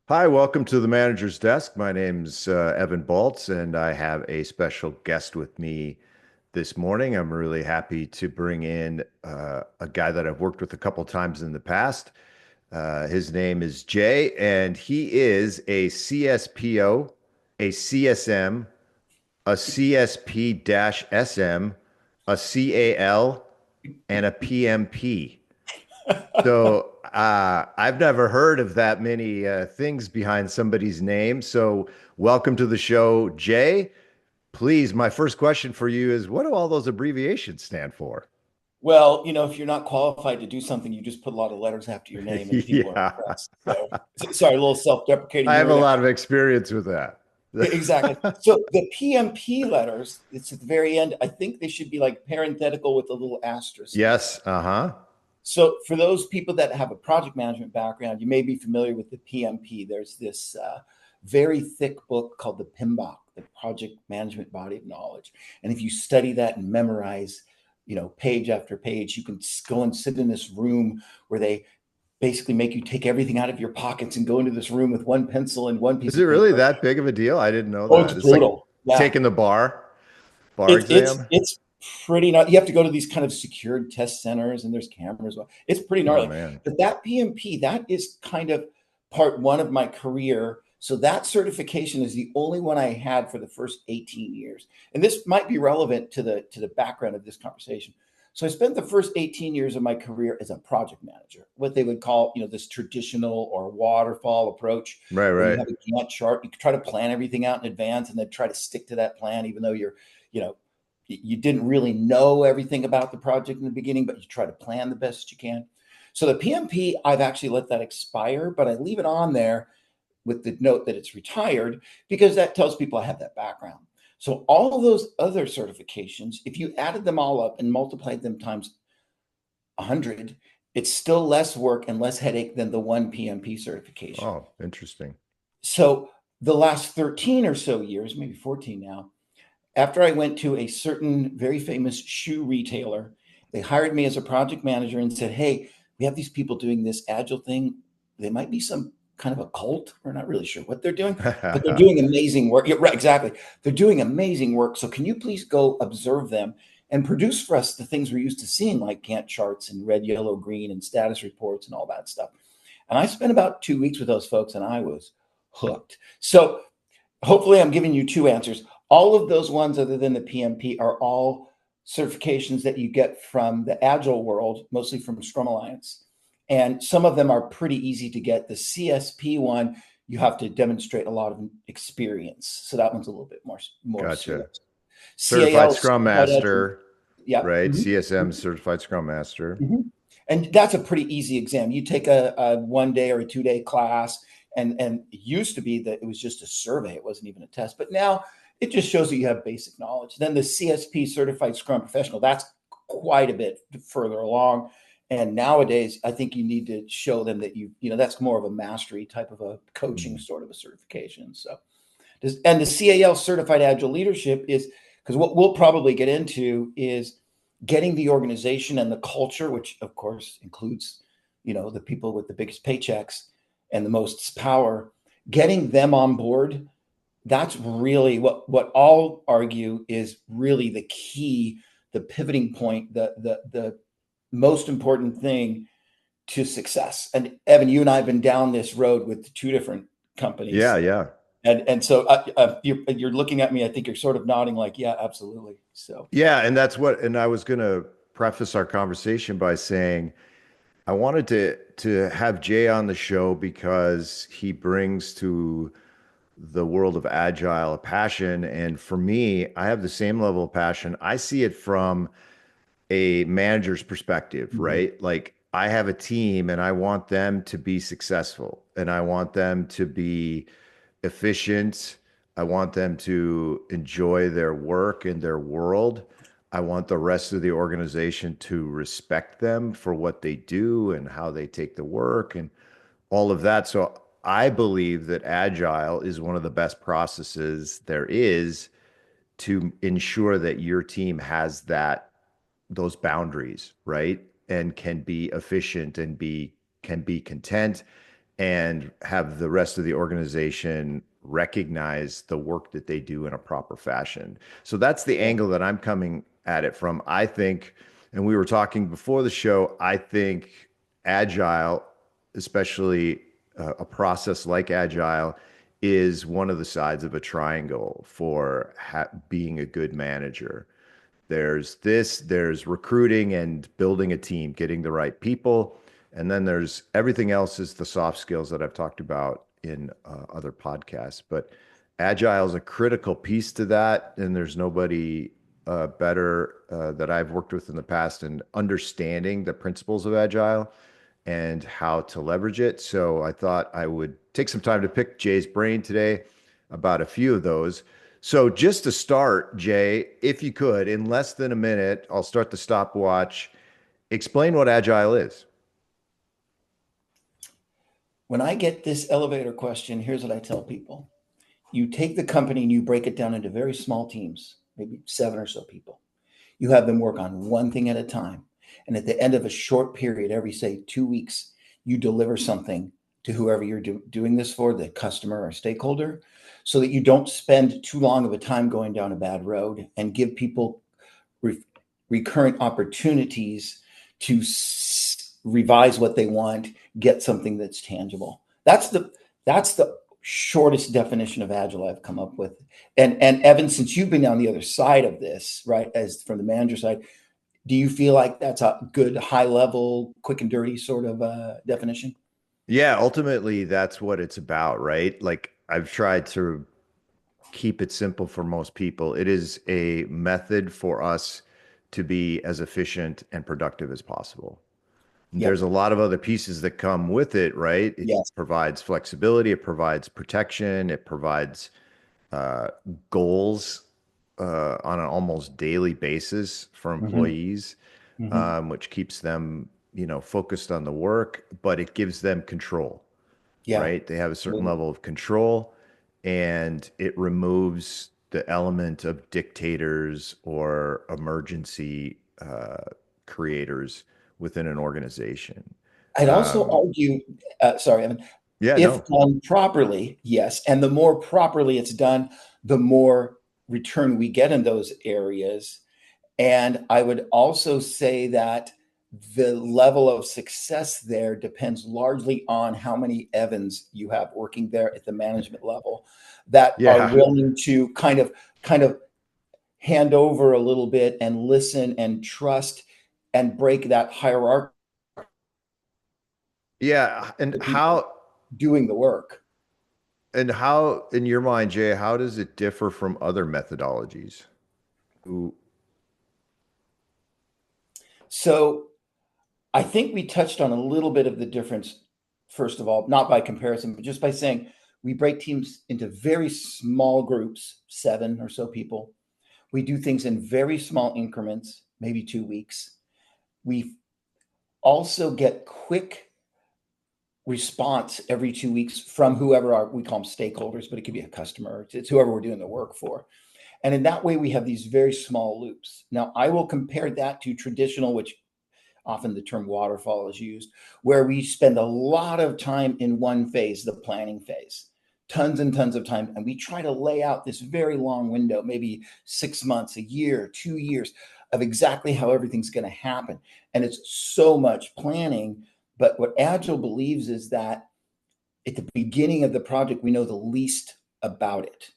Hi, welcome to the manager's desk. My name's Evan Baltz, and I have a special guest with me this morning. I'm really happy to bring in a guy that I've worked with a couple times in the past. His name is Jay, and he is a CSPO, a CSM, a CSP-SM, a CAL, and a PMP. So I've never heard of that many things behind somebody's name. So welcome to the show, Jay. Please, my first question for you is, what do all those abbreviations stand for? Well, if you're not qualified to do something, you just put a lot of letters after your name and people are Yeah, impressed. So, sorry, a little self-deprecating I have humor a there. lot of experience with that. Exactly. So the PMP letters, it's at the very end. I think they should be like parenthetical with a little asterisk next to Yes, it. uh-huh. So for those people that have a project management background, you may be familiar with the PMP. There's this very thick book called the PMBOK, the Project Management Body of Knowledge. And if you study that and memorize, page after page, you can go and sit in this room where they basically make you take everything out of your pockets and go into this room with one pencil and one Is piece it of really paper. that big of a deal? I didn't know Oh, that. it's It's like brutal. Yeah. taking the bar It's exam. it's pretty not. You have to go to these kind of secured test centers, and there's cameras. It's pretty Oh gnarly. man. But that PMP, that is kind of part one of my career. So that certification is the only one I had for the first 18 years. And this might be relevant to the background of this conversation. So I spent the first 18 years of my career as a project manager, what they would call, this traditional or waterfall approach, Right, where you right. have a Gantt chart. You try to plan everything out in advance and then try to stick to that plan, even though you know, you didn't really know everything about the project in the beginning, but you try to plan the best you can. So the PMP, I've actually let that expire, but I leave it on there with the note that it's retired because that tells people I have that background. So all of those other certifications, if you added them all up and multiplied them times 100, it's still less work and less headache than the one PMP certification. Oh, interesting. So the last 13 or so years, maybe 14 now, after I went to a certain very famous shoe retailer, they hired me as a project manager and said, "Hey, we have these people doing this Agile thing. They might be some kind of a cult. We're not really sure what they're doing, but they're doing amazing work." Yeah, right, exactly. They're doing amazing work. So can you please go observe them and produce for us the things we're used to seeing, like Gantt charts and red, yellow, green, and status reports and all that stuff? And I spent about 2 weeks with those folks, and I was hooked. So hopefully I'm giving you two answers. All of those ones other than the PMP are all certifications that you get from the Agile world, mostly from Scrum Alliance. And some of them are pretty easy to get. The CSP one, you have to demonstrate a lot of experience. So that one's a little bit more Gotcha. serious. Certified CAL, Scrum Certified Agile. Master, Yeah. right? Mhm. CSM, Mhm. Certified Scrum Master. Mhm. And that's a pretty easy exam. You take a 1 day or a 2 day class, and it used to be that it was just a survey; it wasn't even a test. But now it just shows that you have basic knowledge. Then the CSP Certified Scrum Professional, that's quite a bit further along. And nowadays, I think you need to show them that that's more of a mastery type of a coaching Mhm. sort of a certification. So, and the CAL Certified Agile Leadership is because what we'll probably get into is getting the organization and the culture, which of course includes, the people with the biggest paychecks and the most power, getting them on board. That's really what I'll argue is really the key, the pivoting point, the most important thing to success. And Evan, you and I have been down this road with two different Yeah, companies, yeah. and so you're looking at me. I think you're sort of nodding, like, yeah, absolutely. So Yeah, and and I was going to preface our conversation by saying I wanted to have Jay on the show because he brings to the world of Agile a passion. And for me, I have the same level of passion. I see it from a manager's perspective, mhm. right? Like I have a team and I want them to be successful and I want them to be efficient. I want them to enjoy their work and their world. I want the rest of the organization to respect them for what they do and how they take the work and all of that. So I believe that Agile is one of the best processes there is to ensure that your team has those boundaries, right? And can be efficient and be can be content and have the rest of the organization recognize the work that they do in a proper fashion. So that's the Yeah. angle that I'm coming at it from. I think, and we were talking before the show, I think Agile, especially a process like Agile, is one of the sides of a triangle for being a good manager. There's recruiting and building a team, getting the right people. And then there's everything else is the soft skills that I've talked about in other podcasts. But Agile is a critical piece to that. And there's nobody better that I've worked with in the past in understanding the principles of Agile and how to leverage it. So I thought I would take some time to pick Jay's brain today about a few of those. So just to start, Jay, if you could, in less than a minute, I'll start the stopwatch. Explain what Agile is. When I get this elevator question, here's what I tell people. You take the company and you break it down into very small teams, maybe 7 or so people. You have them work on one thing at a time. And at the end of a short period, every, say, 2 weeks, you deliver something to whoever you're doing this for, the customer or stakeholder, so that you don't spend too long of a time going down a bad road and give people re- recurrent opportunities to revise what they want, get something that's tangible. That's the shortest definition of agile I've come up with. And Evan, since you've been on the other side of this, right, as from the manager side, do you feel like that's a good high level, quick and dirty sort of definition? Yeah, ultimately, that's what it's about, right? Like I've tried to keep it simple for most people. It is a method for us to be as efficient and productive as possible. There's Yep. a lot of other pieces that come with it, right? It Yes. provides flexibility, it provides protection, it provides uh, goals on an almost daily basis for Mm-hmm. employees, Mm-hmm. which keeps them, focused on the work, but it gives them control, Yeah. right? They have a certain Absolutely. level of control, and it removes the element of dictators or emergency creators within an organization. I'd also Um, argue, sorry, Evan, yeah, if no. done properly, yes. And the more properly it's done, the more return we get in those areas. And I would also say that the level of success there depends largely on how many Evans you have working there at the management level that are Yeah. willing to kind of hand over a little bit and listen and trust and break that hierarchy Yeah. of people doing the work. And how, in your mind, Jay, how does it differ from other methodologies? Ooh, So I think we touched on a little bit of the difference, first of all, not by comparison, but just by saying we break teams into very small groups, 7 or so people. We do things in very small increments, maybe 2 weeks. We also get quick response every 2 weeks from whoever we call them stakeholders, but it could be a customer. It's whoever we're doing the work for. And in that way, we have these very small loops. Now, I will compare that to traditional, which often the term waterfall is used, where we spend a lot of time in one phase, the planning phase, tons and tons of time. And we try to lay out this very long window, maybe 6 months, a year, 2 years of exactly how everything's going to happen. And it's so much planning. But what Agile believes is that at the beginning of the project, we know the least about it.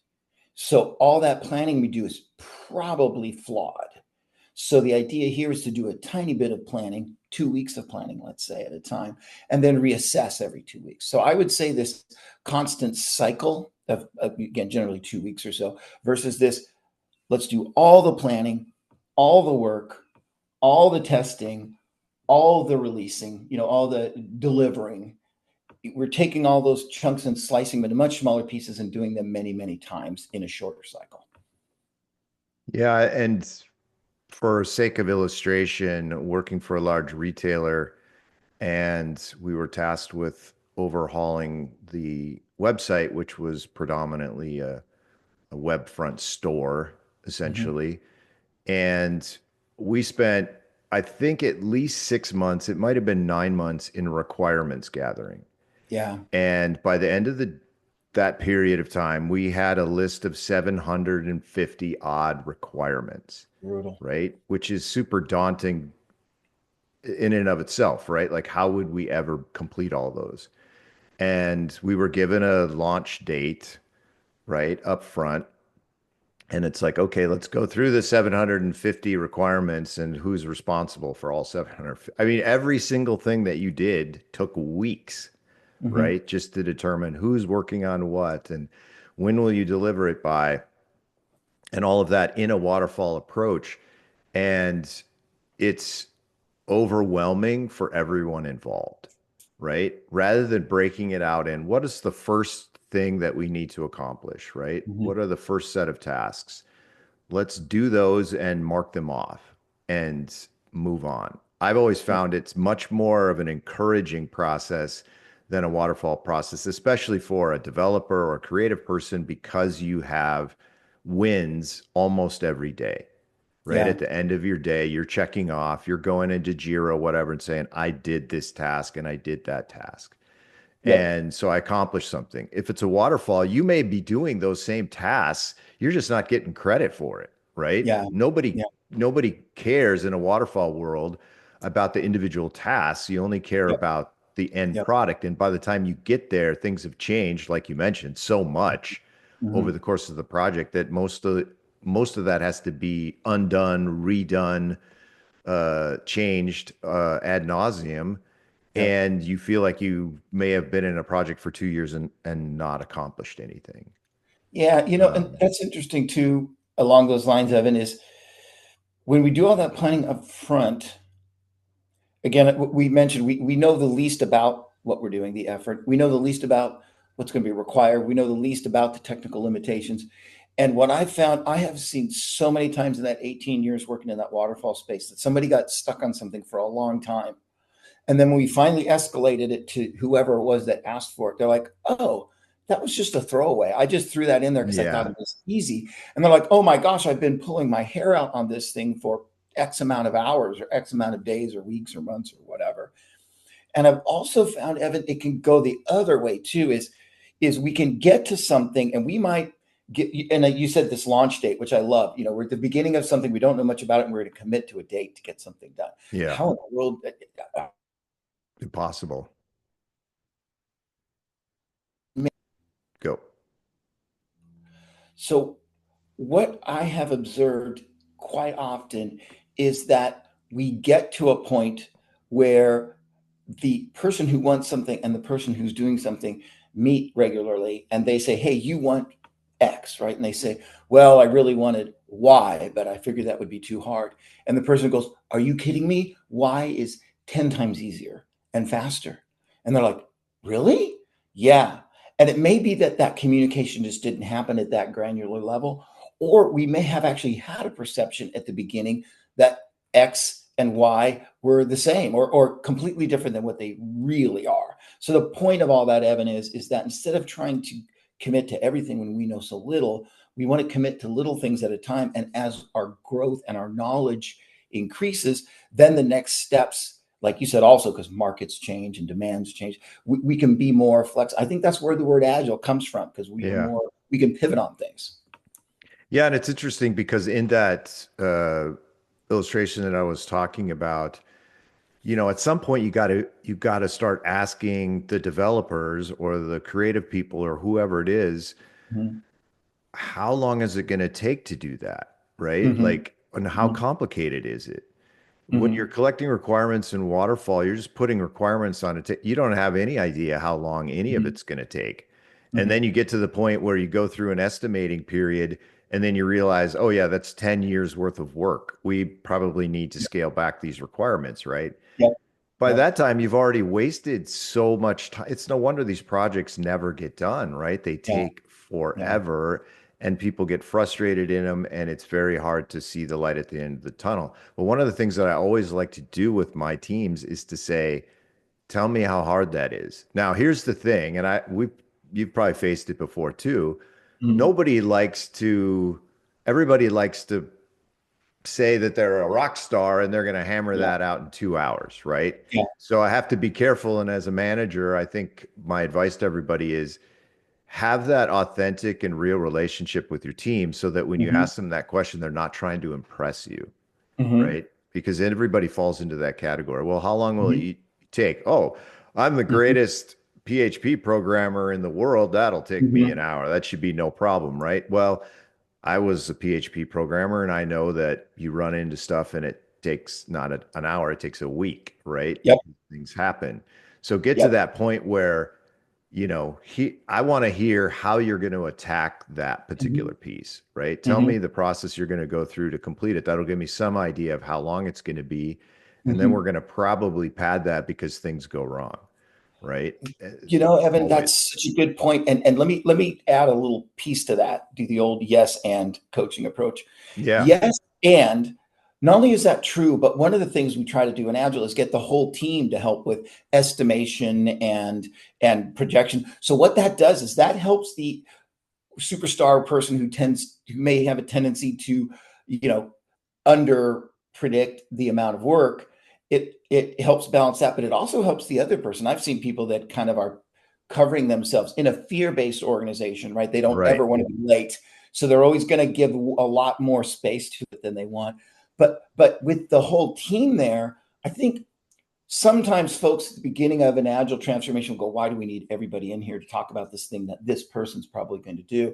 So all that planning we do is probably flawed. So the idea here is to do a tiny bit of planning, 2 weeks of planning, let's say at a time, and then reassess every 2 weeks. So I would say this constant cycle of again, generally 2 weeks or so, versus this, let's do all the planning, all the work, all the testing, all the releasing, all the delivering. We're taking all those chunks and slicing them into much smaller pieces and doing them many, many times in a shorter cycle. yeah. And for sake of illustration, working for a large retailer, and we were tasked with overhauling the website, which was predominantly a web front store, Mhm. essentially. And we spent, I think, at least 6 months, it might have been 9 months in requirements gathering. Yeah. And by the end of that period of time, we had a list of 750 odd requirements, Brutal. right? Which is super daunting in and of itself, right? Like, how would we ever complete all those? And we were given a launch date, right, up front. And it's like, okay, let's go through the 750 requirements and who's responsible for all 700. I mean, every single thing that you did took weeks, Hmm. right? Just to determine who's working on what and when will you deliver it by, and all of that in a waterfall approach. And it's overwhelming for everyone involved, right? Rather than breaking it out in what is the first thing that we need to accomplish, right? What Hmm. are the first set of tasks? Let's do those and mark them off and move on. I've always Yeah. found it's much more of an encouraging process than a waterfall process, especially for a developer or a creative person, because you have wins almost every day, right? Yeah. At the end of your day, you're checking off, you're going into Jira, whatever, and saying, I did this task and I did that task. Yep. And so I accomplished something. If it's a waterfall, you may be doing those same tasks. You're just not getting credit for it, right? Yeah. Nobody Yeah. nobody cares in a waterfall world about the individual tasks. You only care Yep. about the end Yep. product. And by the time you get there, things have changed, like you mentioned, so much over Hmm. the course of the project that most of that has to be undone, redone, changed ad nauseum, Yep. and you feel like you may have been in a project for 2 years and not accomplished anything. Yeah. And Um, that's interesting too, along those lines, Evan, is when we do all that planning up front, again, we mentioned we know the least about what we're doing, the effort. We know the least about what's going to be required. We know the least about the technical limitations. And what I found, I have seen so many times in that 18 years working in that waterfall space that somebody got stuck on something for a long time. And then when we finally escalated it to whoever it was that asked for it, they're like, oh, that was just a throwaway. I just threw that in there because I thought yeah, it was easy. And they're like, oh my gosh, I've been pulling my hair out on this thing for X amount of hours or X amount of days or weeks or months or whatever. And I've also found, Evan, it can go the other way too, is we can get to something and we might get, and you said this launch date, which I love. We're at the beginning of something, we don't know much about it, and we're going to commit to a date to get something done. yeah, How in the world impossible. Go. So, what I have observed quite often is that we get to a point where the person who wants something and the person who's doing something meet regularly and they say, hey, you want X, right? And they say, well, I really wanted Y, but I figured that would be too hard. And the person goes, are you kidding me? Y is 10 times easier and faster. And they're like, really? Yeah. And it may be that that communication just didn't happen at that granular level, or we may have actually had a perception at the beginning that X and Y were the same or completely different than what they really are. So the point of all that, Evan, is that instead of trying to commit to everything when we know so little, we want to commit to little things at a time. And as our growth and our knowledge increases, then the next steps, like you said, also because markets change and demands change, we can be more flex. I think that's where the word agile comes from because Yeah. we can pivot on things. Yeah, and it's interesting because in that illustration that I was talking about, at some point you got to start asking the developers or the creative people or whoever it is, Mhm. how long is it going to take to do that, right? Mhm. Like, and how Mhm. complicated is it? When you're Mhm. collecting requirements in waterfall, you're just putting requirements on it. You don't have any idea how long any of Mhm. it's going to take. And then Mhm. you get to the point where you go through an estimating period and then you realize, oh yeah, that's 10 years worth of work. We probably need to Yep. scale back these requirements, right? Yep. By Yep. that time, you've already wasted so much time. It's no wonder these projects never get done, right? They Yeah. take Yeah. forever and people get frustrated in them, and it's very hard to see the light at the end of the tunnel. But one of the things that I always like to do with my teams is to say, tell me how hard that is. Now, here's the thing, and you've probably faced it before too. Mhm. Nobody likes to, everybody likes to say that they're a rock star and they're going to hammer Yeah. that out in 2 hours, right? Yeah. So I have to be careful. And as a manager, I think my advice to everybody is have that authentic and real relationship with your team so that when you Hmm. ask them that question, they're not trying to impress you, Hmm. right? Because everybody falls into that category. Well, how long will Hmm. it take? Oh, I'm the Hmm. greatest PHP programmer in the world. That'll take me an Hmm. hour. That should be no problem, right? Well, I was a PHP programmer and I know that you run into stuff and it takes not an hour, it takes a week, right? Yep. Things happen. So get to Yep. that point where, I want to hear how you're going to attack that Hmm. particular piece, right? Tell Hmm. me the process you're going to go through to complete it. That'll give me some idea of how long it's going to be. And then we're Hmm. going to probably pad that because things go wrong, right? Evan, Always. that's such a good point. And let me add a little piece to that. Do the old yes and coaching approach. Yeah. Yes, and not only is that true, but one of the things we try to do in Agile is get the whole team to help with estimation and projection. So what that does is that helps the superstar person who may have a tendency to, you know, under predict the amount of work. It helps balance that, but it also helps the other person. I've seen people that kind of are covering themselves in a fear-based organization, right? They don't Right. ever want to be late, so they're always going to give a lot more space to it than they want. But with the whole team there, I think sometimes folks at the beginning of an agile transformation will go, why do we need everybody in here to talk about this thing that this person's probably going to do?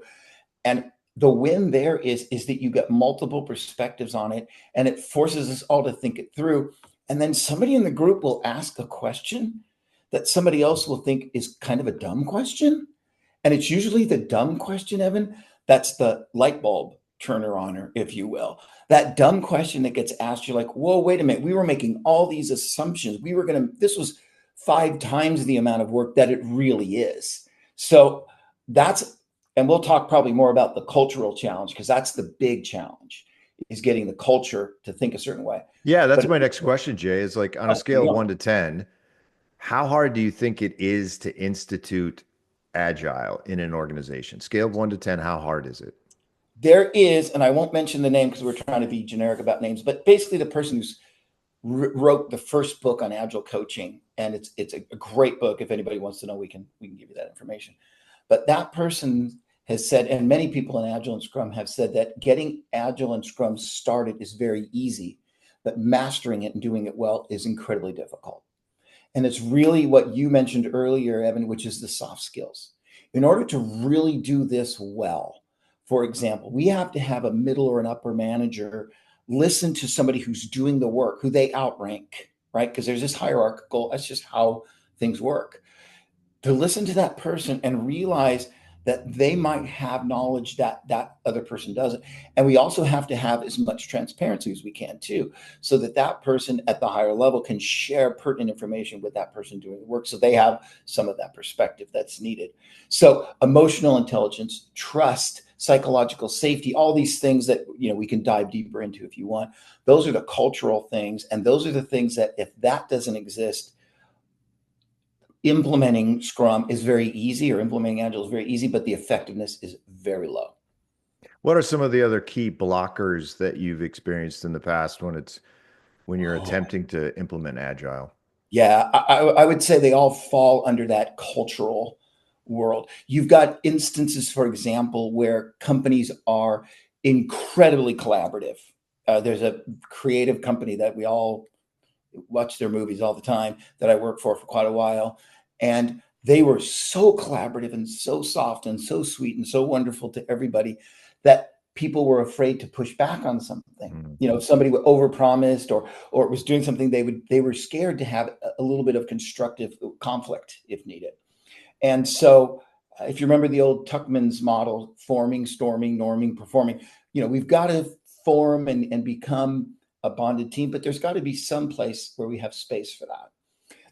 And the win there is that you get multiple perspectives on it, and it forces us all to think it through. And then somebody in the group will ask a question that somebody else will think is kind of a dumb question. And it's usually the dumb question, Evan, that's the light bulb turner oner, if you will. That dumb question that gets asked, you're like, whoa, wait a minute. We were making all these assumptions. This was 5 times the amount of work that it really is. So that's, and we'll talk probably more about the cultural challenge because that's the big challenge is getting the culture to think a certain way. Yeah, that's But my next question, Jay. Is like on a you scale of know, 1 to 10, how hard do you think it is to institute agile in an organization? Scale of 1 to 10, how hard is it? there is, and I won't mention the name because we're trying to be generic about names, but basically the person who's wrote the first book on agile coaching, and it's a great book. If anybody wants to know, we can give you that information. But that person has said, and many people in Agile and Scrum have said that getting Agile and Scrum started is very easy, but mastering it and doing it well is incredibly difficult. And it's really what you mentioned earlier, Evan, which is the soft skills. In order to really do this well, for example, we have to have a middle or an upper manager listen to somebody who's doing the work, who they outrank, right? Because there's this hierarchical, that's just how things work. To listen to that person and realize that they might have knowledge that that other person doesn't. And we also have to have as much transparency as we can too, so that that person at the higher level can share pertinent information with that person doing the work, so they have some of that perspective that's needed. So emotional intelligence, trust, psychological safety, all these things that we can dive deeper into if you want. Those are the cultural things, and those are the things that if that doesn't exist, implementing Scrum is very easy, or implementing Agile is very easy, but the effectiveness is very low. What are some of the other key blockers that you've experienced in the past when you're Oh, attempting to implement agile? yeah, I would say they all fall under that cultural world. You've got instances, for example, where companies are incredibly collaborative. There's a creative company that we all watch their movies all the time that I worked for quite a while. And they were so collaborative and so soft and so sweet and so wonderful to everybody that people were afraid to push back on something. Mm. If somebody would overpromised or was doing something, they were scared to have a little bit of constructive conflict if needed. And so if you remember the old Tuckman's model, forming, storming, norming, performing, we've got to form and become a bonded team, but there's got to be some place where we have space for that.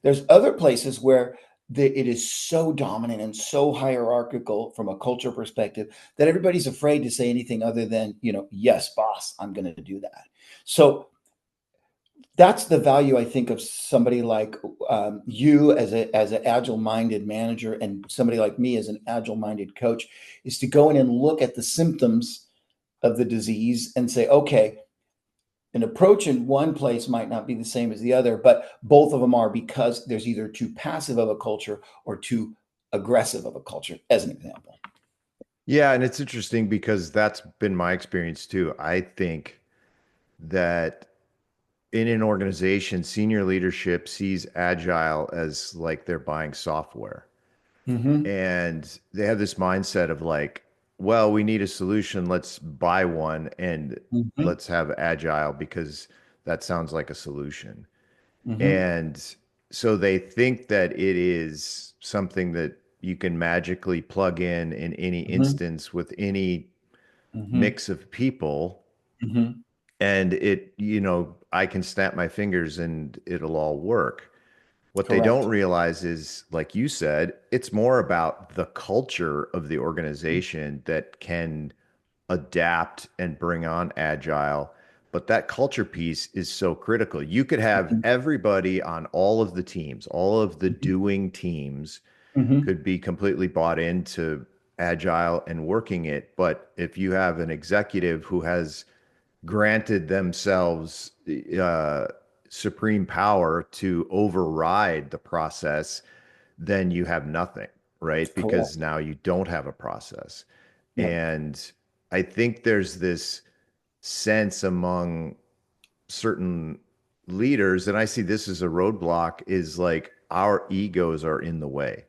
There's other places where it is so dominant and so hierarchical from a culture perspective that everybody's afraid to say anything other than, yes, boss, I'm going to do that. So that's the value, I think, of somebody like you as an agile minded manager, and somebody like me as an agile minded coach, is to go in and look at the symptoms of the disease and say, okay, an approach in one place might not be the same as the other, but both of them are, because there's either too passive of a culture or too aggressive of a culture, as an example. Yeah, and it's interesting because that's been my experience too. I think that in an organization, senior leadership sees Agile as like they're buying software. Mm-hmm. And they have this mindset of like, well, we need a solution. Let's buy one and Mm-hmm. let's have Agile because that sounds like a solution. Mm-hmm. And so they think that it is something that you can magically plug in any Mm-hmm. instance with any Mm-hmm. mix of people. Mm-hmm. And I can snap my fingers and it'll all work. What they don't Correct. realize is, like you said, it's more about the culture of the organization that can adapt and bring on agile. But that culture piece is so critical. You could have Mm-hmm. everybody on all of the teams, all of the doing teams Mm-hmm. could be completely bought into agile and working it. But if you have an executive who has granted themselves supreme power to override the process, then you have nothing, right? Because Correct. now you don't have a process. Yep. And I think there's this sense among certain leaders, and I see this as a roadblock, is like our egos are in the way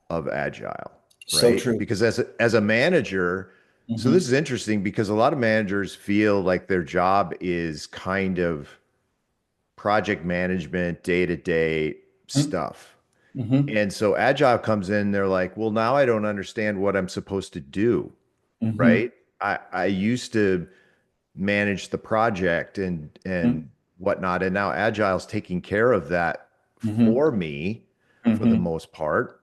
of agile, So right? true. Because as a manager, so this Mm-hmm. is interesting because a lot of managers feel like their job is kind of project management, day-to-day stuff. Mm-hmm. And so agile comes in, they're like, well, now I don't understand what I'm supposed to do, Mm-hmm. right? I used to manage the project and whatnot, and now agile's taking care of that Mm-hmm. for me for the Mm-hmm. most part.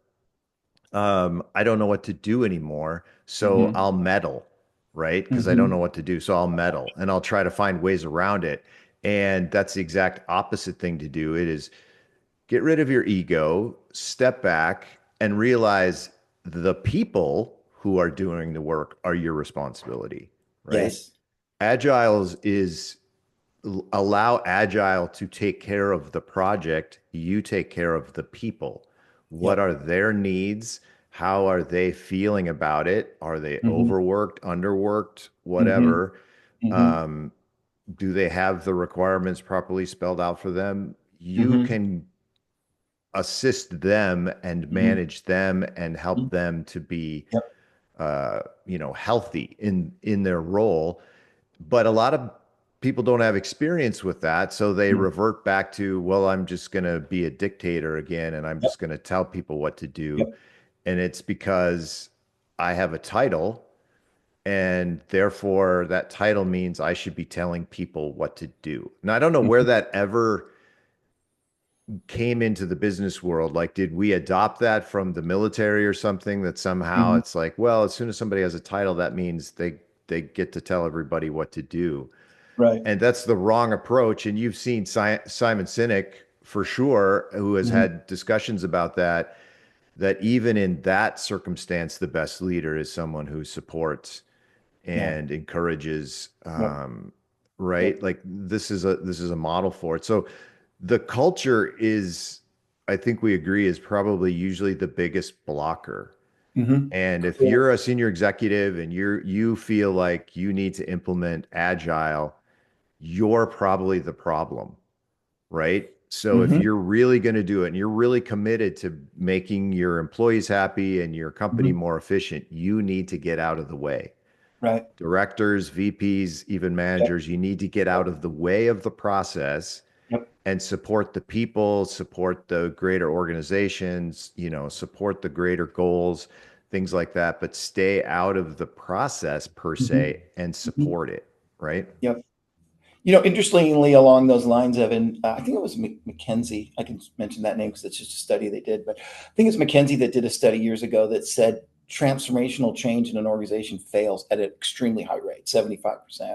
I don't know what to do anymore. So Mm-hmm. I'll meddle, right? Because I don't know Mm-hmm. what to do. So I'll meddle and I'll try to find ways around it. And that's the exact opposite thing to do. It is get rid of your ego, step back, and realize the people who are doing the work are your responsibility, right? Yes. Agile is allow Agile to take care of the project. You take care of the people. What Yep. are their needs? How are they feeling about it? Are they Mm-hmm. overworked, underworked, Mm-hmm. whatever? Mm-hmm. Um, do they have the requirements properly spelled out for them? You Mm-hmm. can assist them and Mm-hmm. manage them and help them to be, Yep. healthy in their role. But a lot of people don't have experience with that, so they Mm-hmm. revert back to, well, I'm just going to be a dictator again, and I'm Yep. just going to tell people what to do. Yep. And it's because I have a title, and therefore that title means I should be telling people what to do. Now, I don't know where Mm-hmm. that ever came into the business world. Like, did we adopt that from the military or something that somehow Mm-hmm. it's like, well, as soon as somebody has a title, that means they get to tell everybody what to do. Right. And that's the wrong approach. And you've seen Simon Sinek for sure, who has Mm-hmm. had discussions about that, that even in that circumstance, the best leader is someone who supports Yeah. and encourages, Yep. right? Yep. Like this is a model for it. So the culture is, I think we agree, is probably usually the biggest blocker. Mm-hmm. And if Correct. you're a senior executive and you feel like you need to implement agile, you're probably the problem, right? So if Mm-hmm. you're really going to do it and you're really committed to making your employees happy and your company Mm-hmm. more efficient, you need to get out of the way. Right. Directors, VPs, even Yep. managers, you need to get out of the way of the process Yep. and support the people, support the greater organizations, support the greater goals, things like that, but stay out of the process per Mm-hmm. se and Mm-hmm. support it, right? Yep. Interestingly, along those lines, Evan, I think it was McKinsey. I can mention that name because it's just a study they did, but I think it's McKinsey that did a study years ago that said transformational change in an organization fails at an extremely high rate, 75%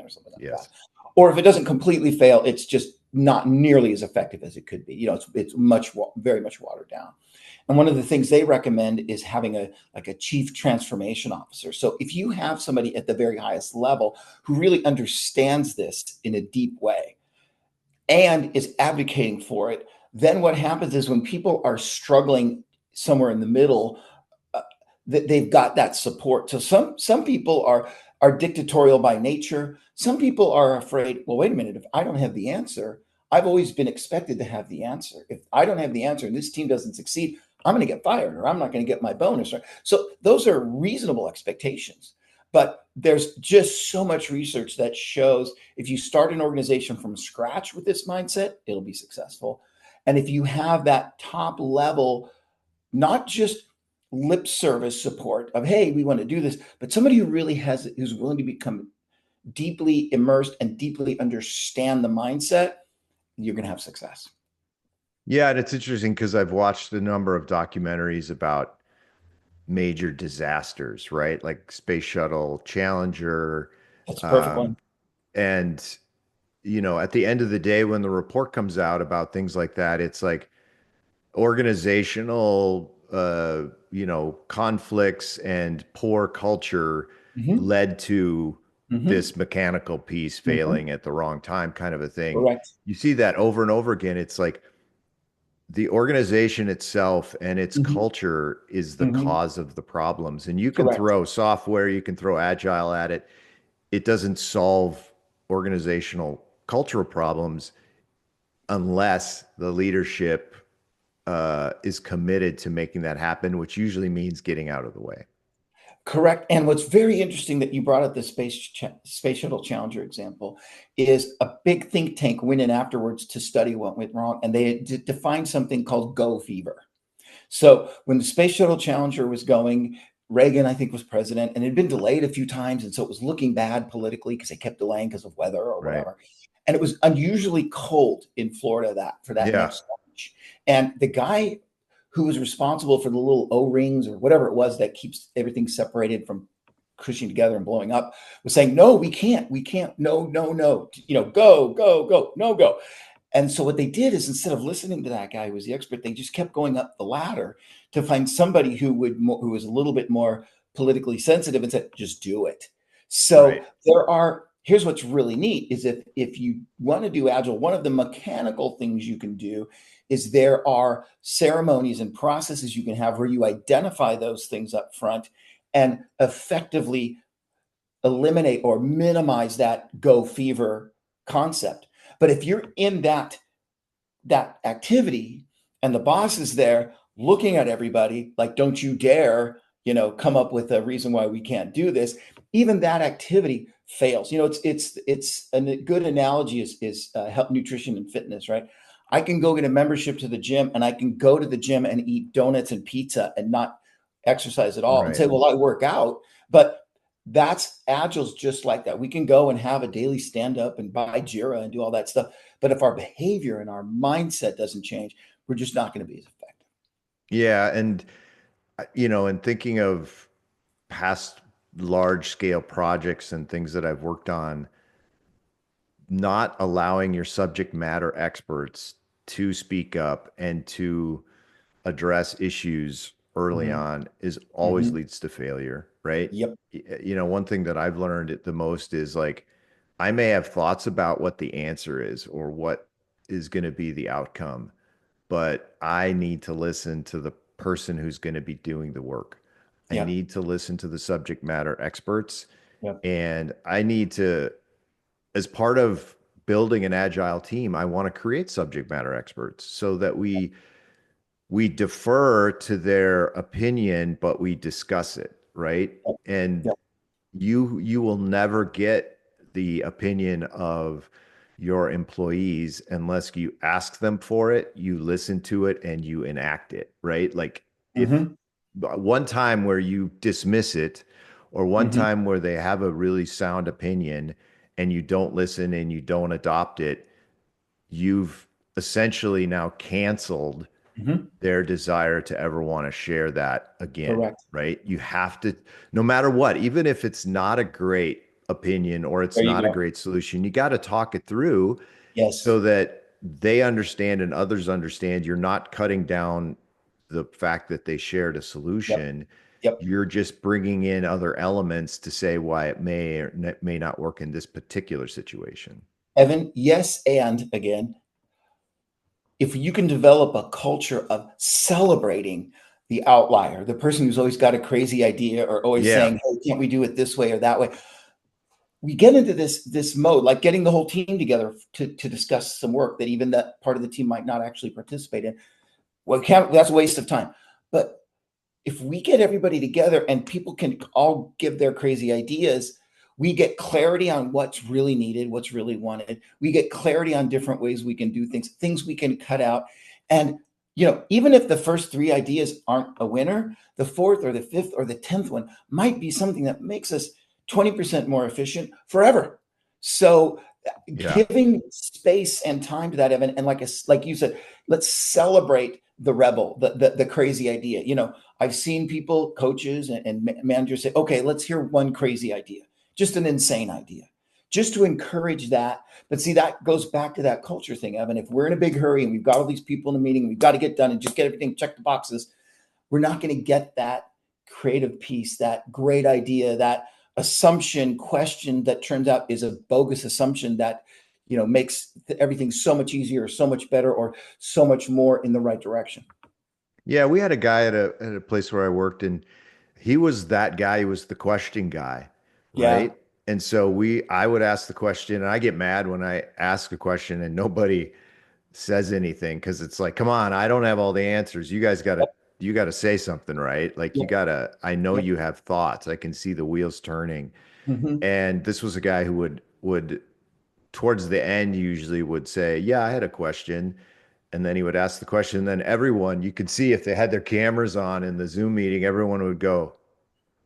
or something like that. Yes. Or if it doesn't completely fail, it's just not nearly as effective as it could be. It's very much watered down. And one of the things they recommend is having a like a chief transformation officer. So if you have somebody at the very highest level who really understands this in a deep way and is advocating for it, then what happens is when people are struggling somewhere in the middle, uh, they've got that support. So some people are dictatorial by nature. Some people are afraid, well, wait a minute, if I don't have the answer, I've always been expected to have the answer. If I don't have the answer and this team doesn't succeed, I'm going to get fired or I'm not going to get my bonus. Right? So those are reasonable expectations. But there's just so much research that shows if you start an organization from scratch with this mindset, it'll be successful. And if you have that top level, not just lip service support of, hey, we want to do this, but somebody who really has, who's willing to become deeply immersed and deeply understand the mindset, you're going to have success. Yeah, and it's interesting because I've watched a number of documentaries about major disasters, right? Like Space Shuttle, Challenger, That's a perfect um, one. and at the end of the day, when the report comes out about things like that, it's like organizational, conflicts and poor culture Mm-hmm. led to Mm-hmm. this mechanical piece Mm-hmm. failing at the wrong time, kind of a thing. Correct. You see that over and over again. It's like the organization itself and its Mm-hmm. culture is the Mm-hmm. cause of the problems. And you can Correct. throw software, you can throw agile at it. It doesn't solve organizational cultural problems unless the leadership is committed to making that happen, which usually means getting out of the way. Correct. And what's very interesting that you brought up the space shuttle Challenger example is a big think tank went in afterwards to study what went wrong, and they defined something called go fever. So when the space shuttle Challenger was going, Reagan, I think, was president, and it had been delayed a few times, and so it was looking bad politically because they kept delaying because of weather or Right. whatever. And it was unusually cold in Florida that for that Yeah. next launch. And the guy who was responsible for the little O-rings or whatever it was that keeps everything separated from crushing together and blowing up was saying, no, we can't, no, no, no, go, go, go, no, go. And so what they did is instead of listening to that guy who was the expert, they just kept going up the ladder to find somebody who was a little bit more politically sensitive and said, just do it. So Right. here's what's really neat is if you want to do agile, one of the mechanical things you can do is there are ceremonies and processes you can have where you identify those things up front and effectively eliminate or minimize that go fever concept. But if you're in that activity and the boss is there looking at everybody like, don't you dare, come up with a reason why we can't do this, even that activity fails. It's a good analogy is health, nutrition, and fitness, right? I can go get a membership to the gym and I can go to the gym and eat donuts and pizza and not exercise at all and Right. say, well, I work out. But that's Agile's just like that. We can go and have a daily stand up and buy Jira and do all that stuff. But if our behavior and our mindset doesn't change, we're just not going to be as effective. Yeah. And, and thinking of past large scale projects and things that I've worked on, not allowing your subject matter experts to speak up and to address issues early Mm-hmm. on is always Mm-hmm. leads to failure, right? Yep. One thing that I've learned the most is like I may have thoughts about what the answer is or what is going to be the outcome, but I need to listen to the person who's going to be doing the work. I Yep. need to listen to the subject matter experts, Yep. and I need to, as part of building an agile team, I want to create subject matter experts so that we defer to their opinion, but we discuss it, right? Yep. And Yep. you will never get the opinion of your employees unless you ask them for it, you listen to it, and you enact it, right? Like if Mm-hmm. one time where you dismiss it, or one Mm-hmm. time where they have a really sound opinion and you don't listen and you don't adopt it, you've essentially now canceled Mm-hmm. their desire to ever want to share that again, Correct. right? You have to, no matter what, even if it's not a great opinion or it's There you not a go. great solution, you got to talk it through Yes. so that they understand and others understand you're not cutting down the fact that they shared a Yep. solution. Yep. You're just bringing in other elements to say why it may or may not work in this particular situation. Evan, yes. And again, if you can develop a culture of celebrating the outlier, the person who's always got a crazy idea or always Yeah. saying, hey, can't we do it this way or that way? We get into this mode, like getting the whole team together to discuss some work that even that part of the team might not actually participate in. Well, that's a waste of time. But if we get everybody together and people can all give their crazy ideas, we get clarity on what's really needed, what's really wanted. We get clarity on different ways we can do things, things we can cut out. And, even if the first three ideas aren't a winner, the fourth or the fifth or the 10th one might be something that makes us 20% more efficient forever. So Yeah. giving space and time to that, Evan, and like you said, let's celebrate the rebel, the crazy idea. I've seen people, coaches and managers say, okay, let's hear one crazy idea, just an insane idea, just to encourage that. But see, that goes back to that culture thing, Evan. If we're in a big hurry and we've got all these people in the meeting, we've got to get done and just get everything, check the boxes, we're not going to get that creative piece, that great idea, that assumption question that turns out is a bogus assumption that makes everything so much easier, so much better, or so much more in the right direction. Yeah, we had a guy at a place where I worked, and he was that guy. He was the question guy, Yeah. right? And so I would ask the question, and I get mad when I ask a question and nobody says anything because it's like, come on, I don't have all the answers. Yep. You gotta say something, right? Like you Yep. gotta, I know Yep. you have thoughts. I can see the wheels turning. Mm-hmm. And this was a guy who would towards the end usually would say, yeah, I had a question. And then he would ask the question. And then everyone, you could see if they had their cameras on in the Zoom meeting, everyone would go,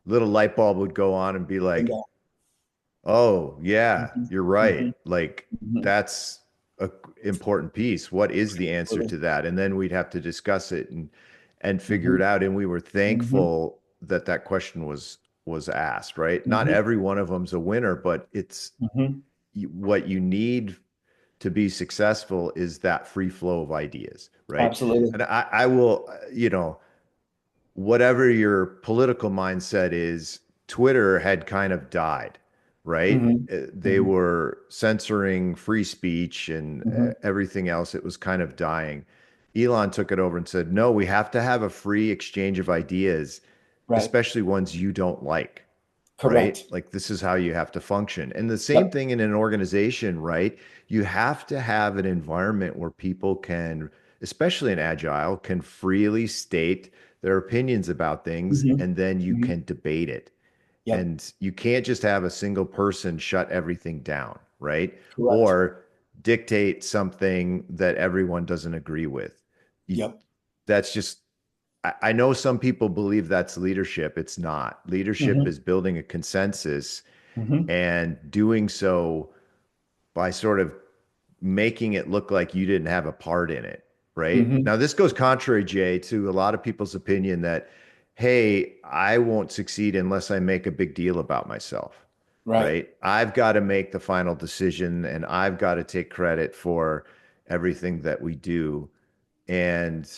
little light bulb would go on and be like, Bingo. oh, yeah, Mm-hmm. you're right. Mm-hmm. Like Mm-hmm. that's a important piece. What is the answer Absolutely. to that? And then we'd have to discuss it and figure Mm-hmm. it out. And we were Mm-hmm. thankful that that question was asked, right? Not Mm-hmm. every one of them's a winner, but it's Mm-hmm. what you need to be successful is that free flow of ideas, right? Absolutely. And I will, whatever your political mindset is, Twitter had kind of died, right? Mm-hmm. They Mm-hmm. were censoring free speech and Mm-hmm. everything else. It was kind of dying. Elon took it over and said, no, we have to have a free exchange of ideas, Right. especially ones you don't like, right? Correct. Like this is how you have to function. And the same Yep. thing in an organization, right? You have to have an environment where people can, especially in Agile, can freely state their opinions about things Mm-hmm. and then you Mm-hmm. can debate it. Yep. And you can't just have a single person shut everything down, right? Correct. Or dictate something that everyone doesn't agree with. You, Yep. that's just I know some people believe that's leadership. It's not. Leadership Mm-hmm. is building a consensus Mm-hmm. and doing so by sort of making it look like you didn't have a part in it, right? Mm-hmm. Now, this goes contrary, Jay, to a lot of people's opinion that, hey, I won't succeed unless I make a big deal about myself, Right. right? I've got to make the final decision and I've got to take credit for everything that we do. And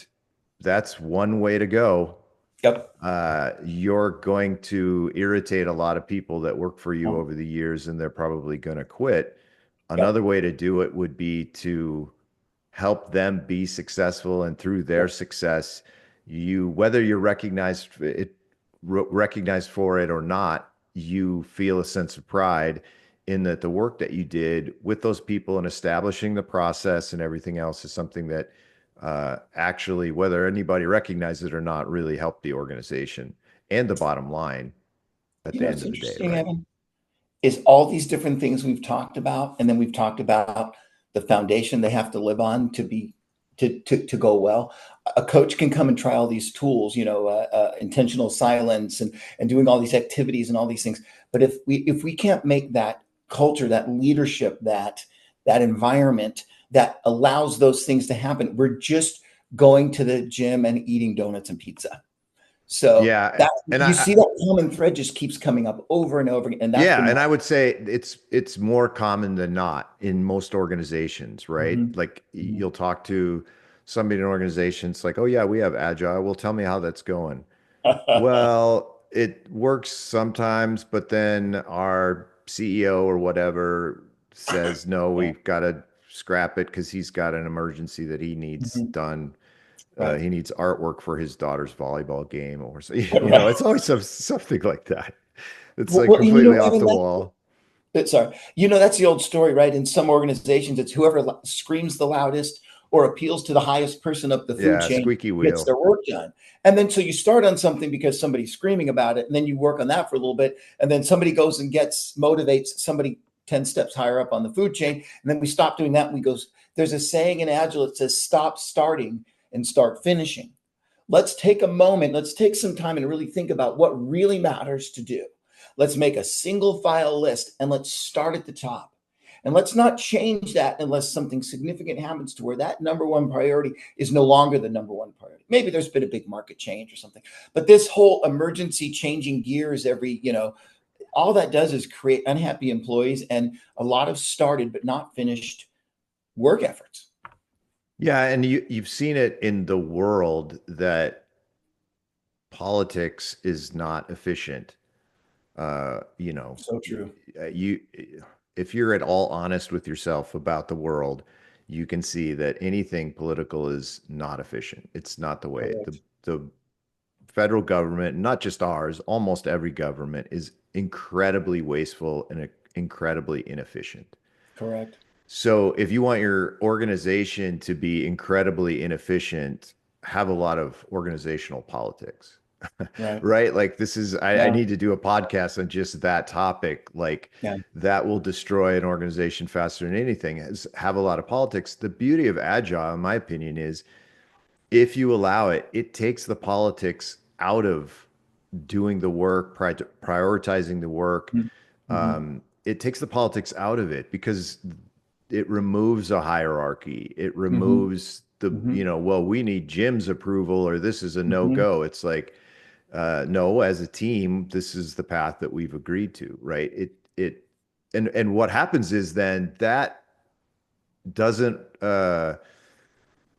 that's one way to go. Yep. You're going to irritate a lot of people that work for you Um, over the years, and they're probably going to quit. Another yep. way to do it would be to help them be successful, and through their Yep. success, whether you're recognized for it or not, you feel a sense of pride in that the work that you did with those people and establishing the process and everything else is something that actually, whether anybody recognizes it or not, really helped the organization and the bottom line at the end What's of the day, interesting, right? Evan, is all these different things we've talked about, and then we've talked about the foundation they have to live on to be to go well. A coach can come and try all these tools, intentional silence and doing all these activities and all these things. But if we can't make that culture, that leadership, that environment that allows those things to happen, we're just going to the gym and eating donuts and pizza. So Yeah, that and you see that common thread just keeps coming up over and over again, and that's yeah, been my. and I would say it's more common than not in most organizations, right? Mhm, Like mhm, you'll talk to somebody in an organization, it's like, oh yeah, we have Agile. Well, tell me how that's going. Well, it works sometimes, but then our CEO or whatever says, no, Yeah. we've got to scrap it because he's got an emergency that he needs Mhm. done. Right. He needs artwork for his daughter's volleyball game, or so, Right. it's always something like that. It's Well, like completely off even the that. wall. Sorry, that's the old story, right? In some organizations, it's whoever screams the loudest or appeals to the highest person up the food Yeah, chain squeaky gets wheel. their work done. And then so you start on something because somebody's screaming about it, and then you work on that for a little bit, and then somebody goes and motivates somebody 10 steps higher up on the food chain, and then we stop doing that and we goes, there's a saying in Agile that says stop starting and start finishing. Let's take a moment, let's take some time and really think about what really matters to do. Let's make a single file list and let's start at the top. And let's not change that unless something significant happens to where that number one priority is no longer the number one priority. Maybe there's been a big market change or something. But this whole emergency changing gears all that does is create unhappy employees and a lot of started but not finished work efforts. Yeah, and you've seen it in the world that politics is not efficient. Uh, you know, So true. you if you're at all honest with yourself about the world, you can see that anything political is not efficient. It's not the way. The Correct. the federal government, not just ours, almost every government is incredibly wasteful and incredibly inefficient. Correct. So if you want your organization to be incredibly inefficient, have a lot of organizational politics, Right. right? Like this is, I Yeah. need to do a podcast on just that topic. Like Yeah. that will destroy an organization faster than anything is have a lot of politics. The beauty of Agile, in my opinion, is if you allow it, it takes the politics out of doing the work, prioritizing the work. Mm-hmm. It takes the politics out of it because it removes a hierarchy. It Mm-hmm. removes the, Mm-hmm. well, we need Jim's approval or this is a no Mm-hmm. go. It's like, no, as a team, this is the path that we've agreed to, right? And what happens is then that doesn't,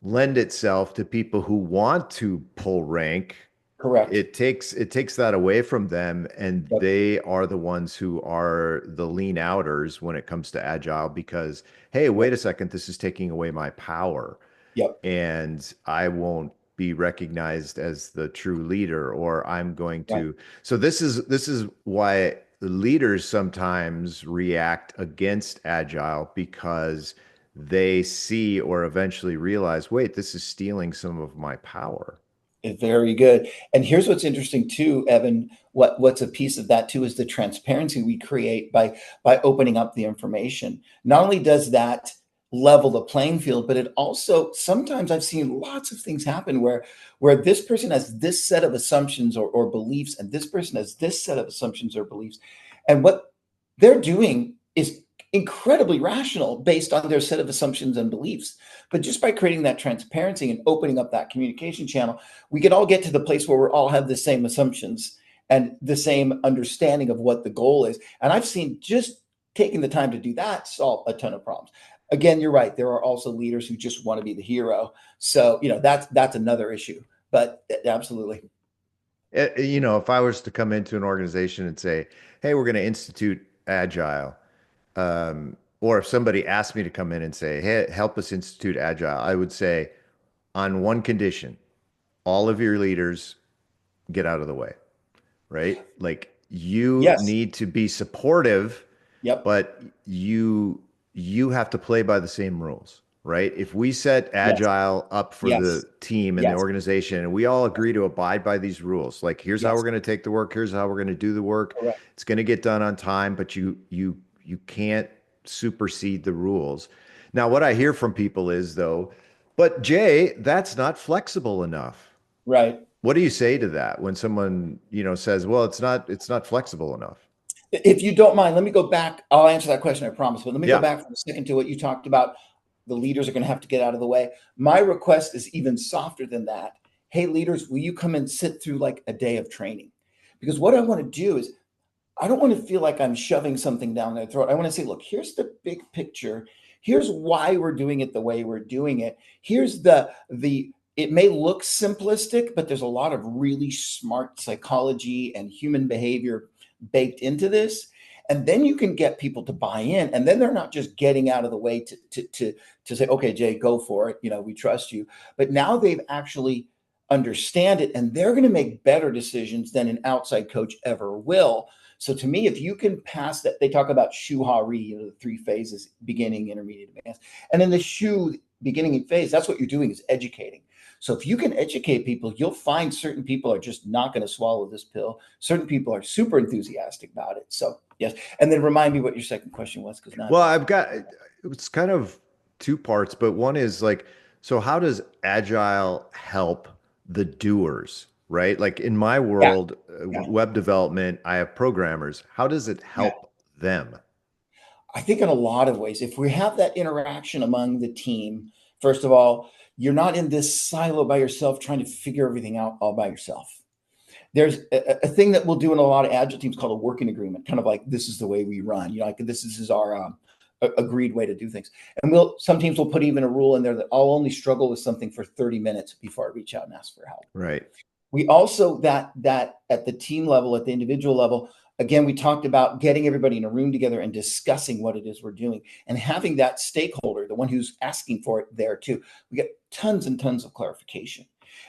lend itself to people who want to pull rank. Correct. It takes that away from them, and Yep. they are the ones who are the lean outers when it comes to Agile because, hey, Yep. wait a second, this is taking away my power Yep. and I won't be recognized as the true leader, or I'm going Right. to. So this is why the leaders sometimes react against Agile because they see or eventually realize, wait, this is stealing some of my power. Very good. And here's what's interesting too, Evan. What's a piece of that too is the transparency we create by opening up the information. Not only does that level the playing field, but it also sometimes I've seen lots of things happen where this person has this set of assumptions or beliefs, and this person has this set of assumptions or beliefs, and what they're doing is incredibly rational based on their set of assumptions and beliefs. But just by creating that transparency and opening up that communication channel, we can all get to the place where we all have the same assumptions and the same understanding of what the goal is. And I've seen just taking the time to do that solve a ton of problems. Again, you're right. There are also leaders who just want to be the hero. So, that's another issue. But absolutely. If I was to come into an organization and say, hey, we're going to institute Agile, or if somebody asked me to come in and say, hey, help us institute Agile, I would say, on one condition, all of your leaders get out of the way, right? Like you Yes. need to be supportive, Yep. but you have to play by the same rules, right? If we set Yes. Agile up for Yes. the team and the Yes. organization and we all agree to abide by these rules, like here's how we're Yes. going to take the work, here's how we're going to do the work. Correct. It's going to get done on time, but you can't supersede the rules. Now, what I hear from people is though, but Jay, that's not flexible enough. Right. What do you say to that when someone, says, well, it's not flexible enough? If you don't mind, let me go back. I'll answer that question, I promise. But let me go Yeah. back for a second to what you talked about. The leaders are going to have to get out of the way. My request is even softer than that. Hey, leaders, will you come and sit through like a day of training? Because what I want to do is, I don't want to feel like I'm shoving something down their throat. I want to say, look, here's the big picture. Here's why we're doing it the way we're doing it. Here's it may look simplistic, but there's a lot of really smart psychology and human behavior baked into this. And then you can get people to buy in, and then they're not just getting out of the way to say, okay, Jay, go for it. We trust you. But now they've actually understand it, and they're going to make better decisions than an outside coach ever will. So to me, if you can pass that, they talk about shu-ha-ri, the three phases: beginning, intermediate, advanced. And in the shu beginning phase, that's what you're doing, is educating. So if you can educate people, you'll find certain people are just not going to swallow this pill. Certain people are super enthusiastic about it. So yes. And then remind me what your second question was, because not. Well, it's kind of two parts, but one is like, so how does Agile help the doers, right? Like in my Yeah, world, yeah, web development, I have programmers. How does it yeah. help them? I think in a lot of ways, if we have that interaction among the team, first of all, you're not in this silo by yourself trying to figure everything out all by yourself. There's a thing that we'll do in a lot of agile teams called a working agreement, kind of like, this is the way we run. Like this is our agreed way to do things. And some teams will put even a rule in there that I'll only struggle with something for 30 minutes before I reach out and ask for help. Right. We also, that at the team level, at the individual level, again, we talked about getting everybody in a room together and discussing what it is we're doing, and having that stakeholder, the one who's asking for it, there too. We get tons and tons of clarification.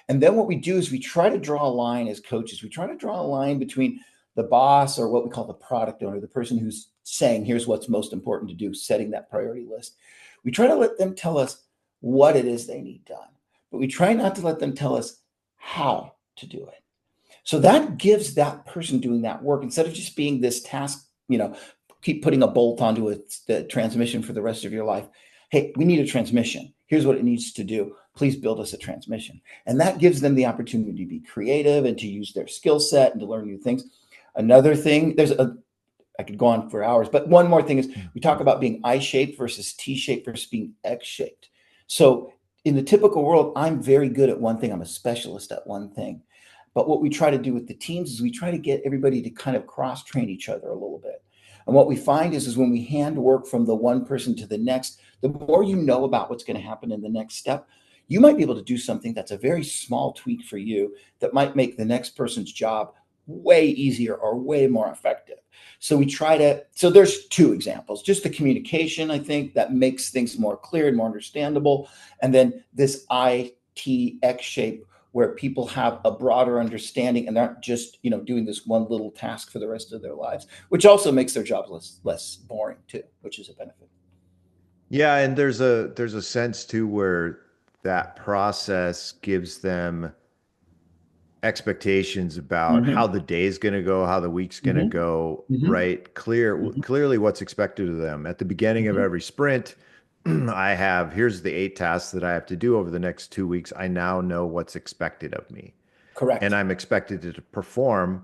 And then what we do is we try to draw a line as coaches. We try to draw a line between the boss, or what we call the product owner, the person who's saying, here's what's most important to do, setting that priority list. We try to let them tell us what it is they need done, but we try not to let them tell us how to do it. So that gives that person doing that work, instead of just being this task, keep putting a bolt onto the transmission for the rest of your life. Hey, we need a transmission. Here's what it needs to do. Please build us a transmission. And that gives them the opportunity to be creative and to use their skill set and to learn new things. Another thing, I could go on for hours, but one more thing is, we talk about being I-shaped versus T-shaped versus being X-shaped. So in the typical world, I'm very good at one thing. I'm a specialist at one thing. But what we try to do with the teams is we try to get everybody to kind of cross-train each other a little bit. And what we find is when we hand work from the one person to the next, the more you know about what's going to happen in the next step, you might be able to do something that's a very small tweak for you that might make the next person's job way easier or way more effective. So there's two examples: just the communication, I think, that makes things more clear and more understandable. And then this ITX shape, where people have a broader understanding and aren't just, doing this one little task for the rest of their lives, which also makes their jobs less boring too, which is a benefit. Yeah, and there's a sense too where that process gives them expectations about how Mm-hmm. the day's going to go, how the week's going to Mm-hmm. go, Mm-hmm. right? Mm-hmm. Clearly what's expected of them. At the beginning of Mm-hmm. every sprint, here's the 8 tasks that I have to do over the next 2 weeks. I now know what's expected of me. And Correct. I'm expected to perform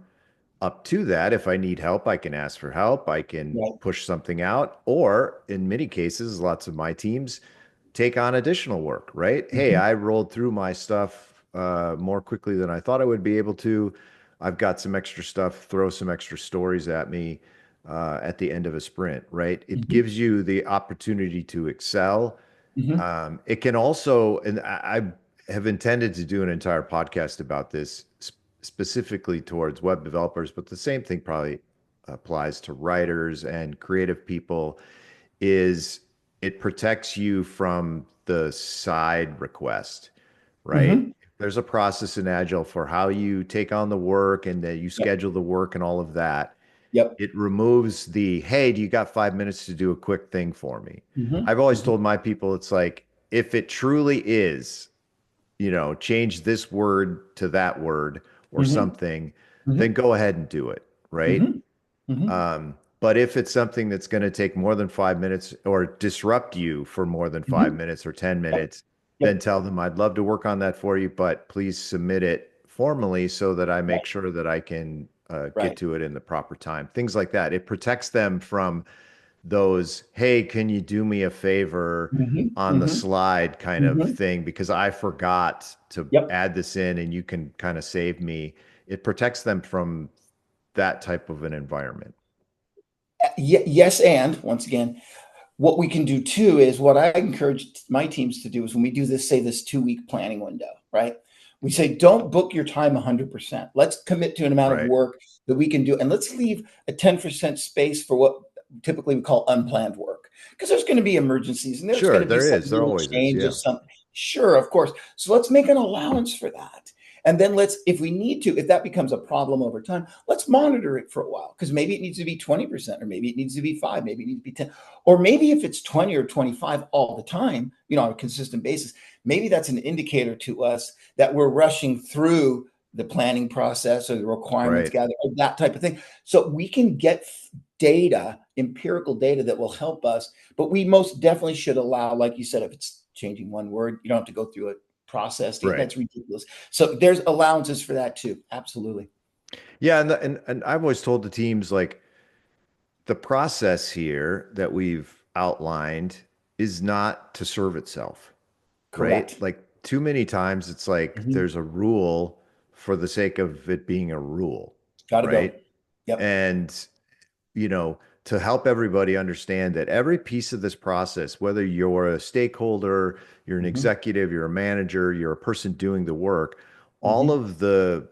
up to that. If I need help, I can ask for help. I can Right. push something out. Or in many cases, lots of my teams take on additional work, right? Hey, Mm-hmm. I rolled through my stuff more quickly than I thought I would be able to. I've got some extra stuff, throw some extra stories at me at the end of a sprint, right? It Mm-hmm. gives you the opportunity to excel. Mm-hmm. It can also, and I have intended to do an entire podcast about this specifically towards web developers, but the same thing probably applies to writers and creative people, is it protects you from the side request, right? Mm-hmm. There's a process in Agile for how you take on the work and that you Yep. schedule the work and all of that. Yep. It removes the, hey, do you got 5 minutes to do a quick thing for me? Mm-hmm. I've always Mm-hmm. told my people, it's like, if it truly is, change this word to that word or Mm-hmm. something, then Mm-hmm. go ahead and do it, right? Mm-hmm. Mm-hmm. But if it's something that's going to take more than 5 minutes or disrupt you for more than five Mm-hmm. minutes or 10 Yep. minutes, then Yep. tell them I'd love to work on that for you, but please submit it formally so that I make Right. sure that I can get Right. to it in the proper time. Things like that. It protects them from those, hey, can you do me a favor Mm-hmm. on the Mm-hmm. slide kind of Mm-hmm. thing because I forgot to Yep. add this in and you can kind of save me. It protects them from that type of an environment. Yes, and once again, what we can do too is what I encourage my teams to do is when we do this, say this 2-week planning window, right? We say, don't book your time 100%. Let's commit to an amount of Right. work that we can do. And let's leave a 10% space for what typically we call unplanned work. Because there's going to be emergencies and there's going Sure. to be There some is. There little always is. change of Yeah. something. Sure, of course. So let's make an allowance for that. And then let's, if we need to, if that becomes a problem over time, let's monitor it for a while because maybe it needs to be 20% or maybe it needs to be 5, maybe it needs to be 10. Or maybe if it's 20 or 25 all the time, on a consistent basis, maybe that's an indicator to us that we're rushing through the planning process or the requirements Right. gather, or that type of thing. So we can get data, empirical data that will help us, but we most definitely should allow, like you said, if it's changing one word, you don't have to go through a process. Right. That's ridiculous. So there's allowances for that too. Absolutely. Yeah. And I've always told the teams like the process here that we've outlined is not to serve itself, right? Correct. Like too many times it's like Mhm. there's a rule for the sake of it being a rule, Got to right? go. Yep. And, to help everybody understand that every piece of this process, whether you're a stakeholder, you're an Hmm. executive, you're a manager, you're a person doing the work, all Hmm. of the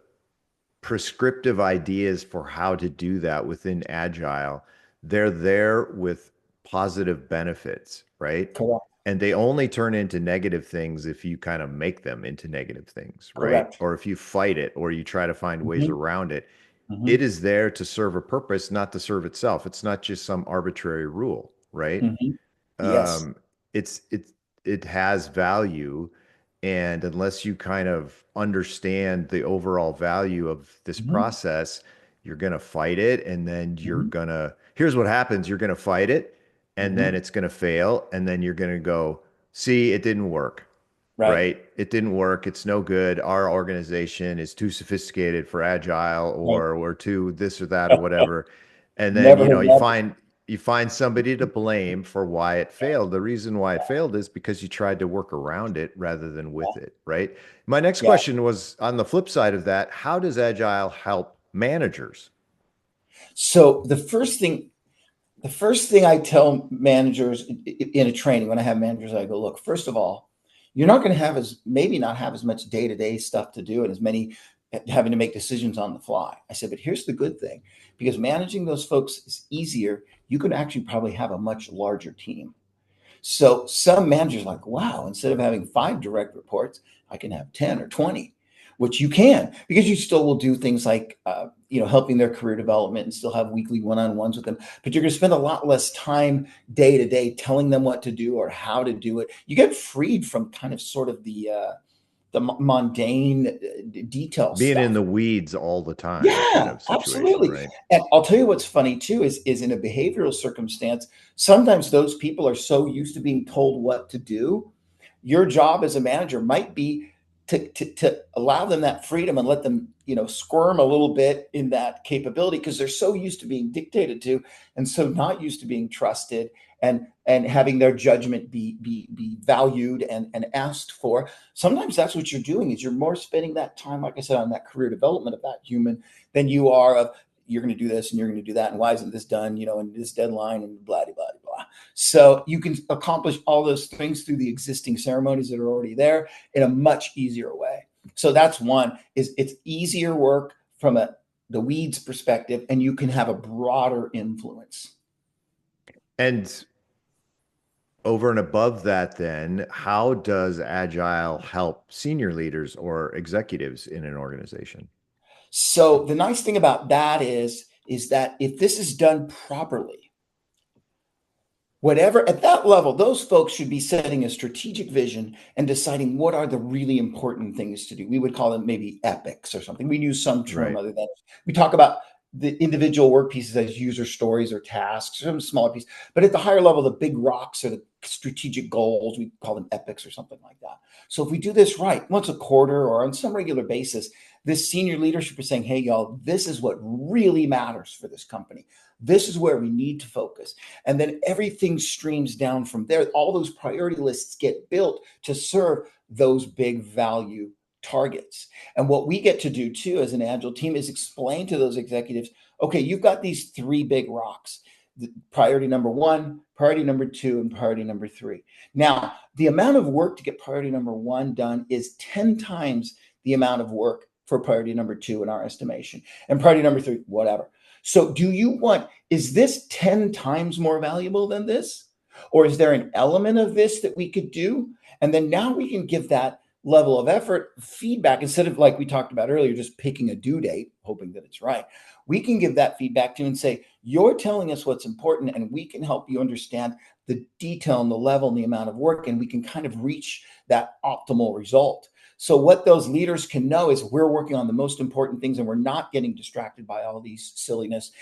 prescriptive ideas for how to do that within Agile, they're there with positive benefits, right? Correct. And they only turn into negative things if you kind of make them into negative things, right? Correct. Or if you fight it or you try to find ways Hmm. around it. It Hmm. is there to serve a purpose, not to serve itself. It's not just some arbitrary rule, right? Hmm. Yes. um, it has value, and unless you kind of understand the overall value of this Hmm. process, you're gonna fight it, and then you're Hmm. gonna here's what happens: you're gonna fight it, and then Hmm. it's gonna fail, and then you're gonna go, see, it didn't work, Right. right? It didn't work. It's no good. Our organization is too sophisticated for agile, Right. or we're too this or that or whatever. And then, Never heard you that. find somebody to blame for why it failed. The reason why it failed is because you tried to work around it rather than with it, right? My next Yeah. question was on the flip side of that, how does agile help managers? So the first thing I tell managers in a training when I have managers, I go, look, first of all, you're not going to have maybe not have as much day-to-day stuff to do and as many having to make decisions on the fly. I said, but here's the good thing, because managing those folks is easier. You can actually probably have a much larger team. So some managers are like, wow, instead of having 5 direct reports, I can have 10 or 20, which you can, because you still will do things like, helping their career development and still have weekly one-on-ones with them. But you're going to spend a lot less time day to day telling them what to do or how to do it. You get freed from kind of sort of the mundane detail Being in stuff. the weeds all the time kind Yeah, of situation, absolutely. right? And I'll tell you what's funny too is in a behavioral circumstance, sometimes those people are so used to being told what to do. Your job as a manager might be to allow them that freedom and let them, squirm a little bit in that capability because they're so used to being dictated to and so not used to being trusted and having their judgment be valued and asked for. Sometimes that's what you're doing is you're more spending that time, like I said, on that career development of that human than you are of you're going to do this and you're going to do that and why isn't this done, and this deadline and blah blah blah blah. So you can accomplish all those things through the existing ceremonies that are already there in a much easier way. So that's one, is it's easier work from the weeds perspective, and you can have a broader influence. And over and above that, then, how does Agile help senior leaders or executives in an organization? So the nice thing about that is that if this is done properly, whatever at that level, those folks should be setting a strategic vision and deciding what are the really important things to do. We would call them maybe epics or something. We use some term Right. other than we talk about the individual work pieces as user stories or tasks, some smaller piece. But at the higher level, the big rocks or the strategic goals, we call them epics or something like that. So if we do this right, once a quarter or on some regular basis, this senior leadership is saying, hey, y'all, this is what really matters for this company. This is where we need to focus. And then everything streams down from there. All those priority lists get built to serve those big value targets. And what we get to do too as an agile team is explain to those executives, okay, you've got these 3 big rocks. priority number one, priority number two, and priority number three. Now, the amount of work to get priority number one done is 10 times the amount of work for priority number two in our estimation, and priority number three, whatever. So is this 10 times more valuable than this? Or is there an element of this that we could do? And then now we can give that level of effort feedback instead of, like we talked about earlier, just picking a due date, hoping that it's right. We can give that feedback to you and say, you're telling us what's important, and we can help you understand the detail and the level and the amount of work, and we can kind of reach that optimal result. So what those leaders can know is we're working on the most important things, and we're not getting distracted by all these silliness.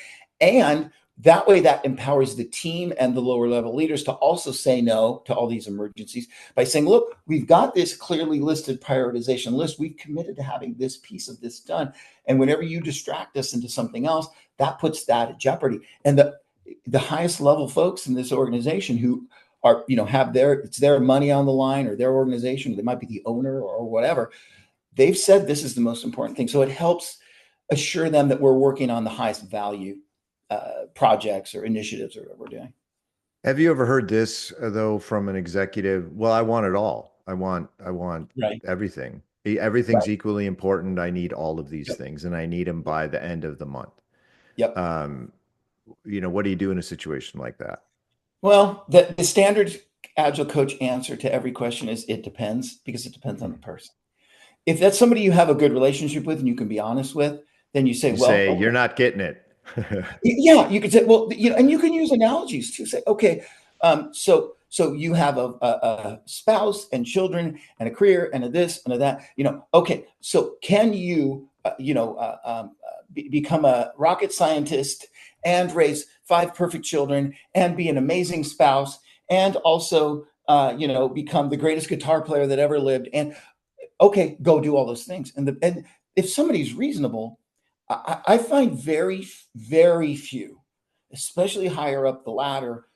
And that way, that empowers the team and the lower level leaders to also say no to all these emergencies by saying, look, we've got this clearly listed prioritization list. We've committed to having this piece of this done. And whenever you distract us into something else, that puts that at jeopardy. And the highest level folks in this organization who are, it's their money on the line, or their organization, they might be the owner or whatever, they've said this is the most important thing. So it helps assure them that we're working on the highest value projects or initiatives or whatever we're doing. Have you ever heard this though from an executive? Well, I want it all. I want Right. everything. Everything's Right. equally important. I need all of these Yep. things, and I need them by the end of the month. Yep. Um, what do you do in a situation like that? Well, the standard agile coach answer to every question is it depends, because it depends on the person. If that's somebody you have a good relationship with and you can be honest with, then you say, You well, say you're okay. not getting it. Yeah, you could say, well, and you can use analogies too. Say, okay, so you have a spouse and children and a career and a this and a that. Okay, so can you, become a rocket scientist and raise five perfect children and be an amazing spouse and also, become the greatest guitar player that ever lived? And okay, go do all those things. And if somebody's reasonable, I find very, very few, especially higher up the ladder,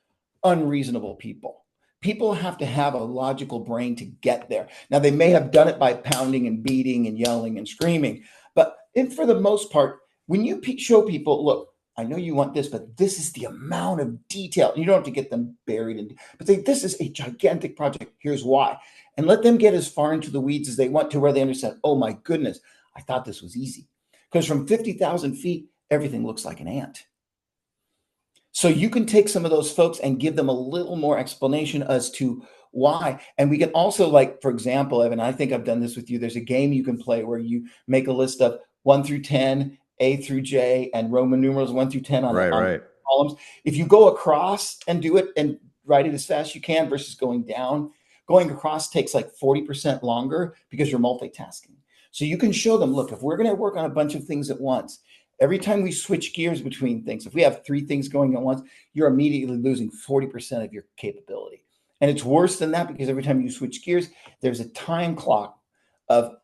unreasonable people. People have to have a logical brain to get there. Now, they may have done it by pounding and beating and yelling and screaming, but for the most part, when you show people, look, I know you want this, but this is the amount of detail. You don't have to get them buried in, but say, this is a gigantic project. Here's why. And let them get as far into the weeds as they want to, where they understand, oh my goodness, I thought this was easy. Because from 50,000 feet, everything looks like an ant. So you can take some of those folks and give them a little more explanation as to why. And we can also, like, for example, Evan, I think I've done this with you. There's a game you can play where you make a list of 1 through 10, A through J, and Roman numerals 1 through 10 Right, on right. columns. If you go across and do it and write it as fast as you can versus going down, going across takes like 40% longer because you're multitasking. So you can show them, look, if we're going to work on a bunch of things at once, every time we switch gears between things, if we have 3 things going at once, you're immediately losing 40% of your capability. And it's worse than that, because every time you switch gears, there's a time clock of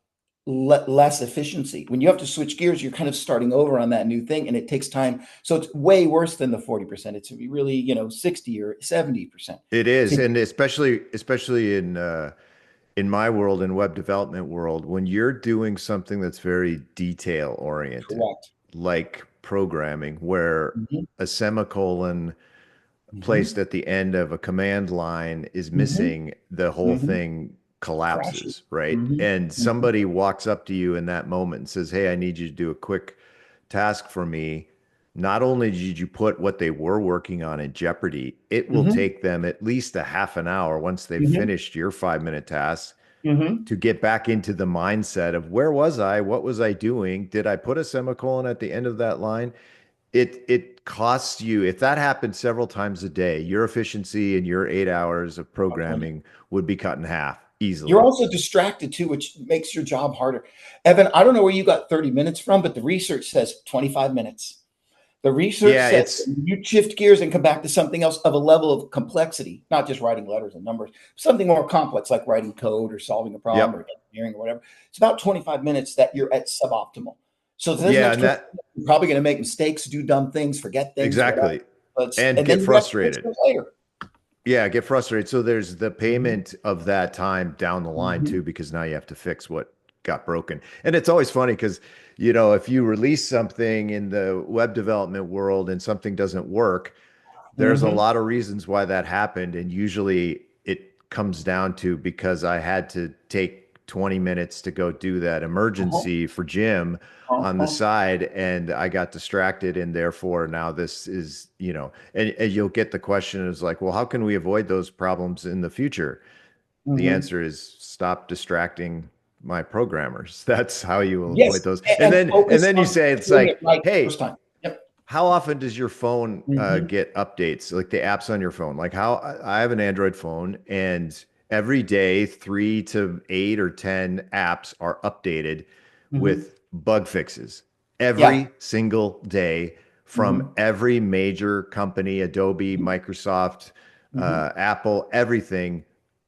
less efficiency. When you have to switch gears, you're kind of starting over on that new thing, and it takes time. So it's way worse than the 40%. It's really, 60 or 70%. It is, So, and especially in my world, in web development world, when you're doing something that's very detail oriented, correct. like programming, where Mhm, a semicolon placed mhm, at the end of a command line is mhm, missing, the whole mhm. thing Crashes. collapses, right? Mhm, And mhm, somebody walks up to you in that moment and says, "Hey, I need you to do a quick task for me." Not only did you put what they were working on in jeopardy, it will mhm, take them at least a half an hour once they've mhm, finished your 5 minute task mhm. to get back into the mindset of where was I? What was I doing? Did I put a semicolon at the end of that line? It costs you, if that happened several times a day, your efficiency and your 8 hours of programming would be cut in half You're easily. also distracted too, which makes your job harder. Evan, I don't know where you got 30 minutes from, but the research says 25 minutes. The research Yeah, says it's you shift gears and come back to something else of a level of complexity, not just writing letters and numbers, something more complex like writing code or solving a problem or yep. engineering or whatever. It's about 25 minutes that you're at suboptimal. So if there's an Yeah, and extra, that you're probably going to make mistakes, do dumb things, forget things, whatever. exactly. But, And and get then you have to fix frustrated. those later. Yeah, get frustrated. So there's the Mhm, payment of that time down the line mhm, too, because now you have to fix what got broken. And it's always funny because, if you release something in the web development world and something doesn't work, there's a Mm-hmm. lot of reasons why that happened. And usually it comes down to because I had to take 20 minutes to go do that Uh-huh. emergency for Jim on the Uh-huh. side, and I got distracted. And therefore, now this is, and you'll get the question is like, well, how can we avoid those problems in the future? The Mm-hmm. answer is stop distracting my programmers. That's how you will avoid Yes, those. And and then and focus then you on say it's doing it like, right the hey, first time. Yep. how often does your phone Mm-hmm. get updates, like the apps on your phone? Like how I have an Android phone, and every day 3 to 8 or 10 apps are updated Mm-hmm. with bug fixes Yeah. every single day from Mm-hmm. every major company, Adobe, Microsoft, Mm-hmm. Apple, everything.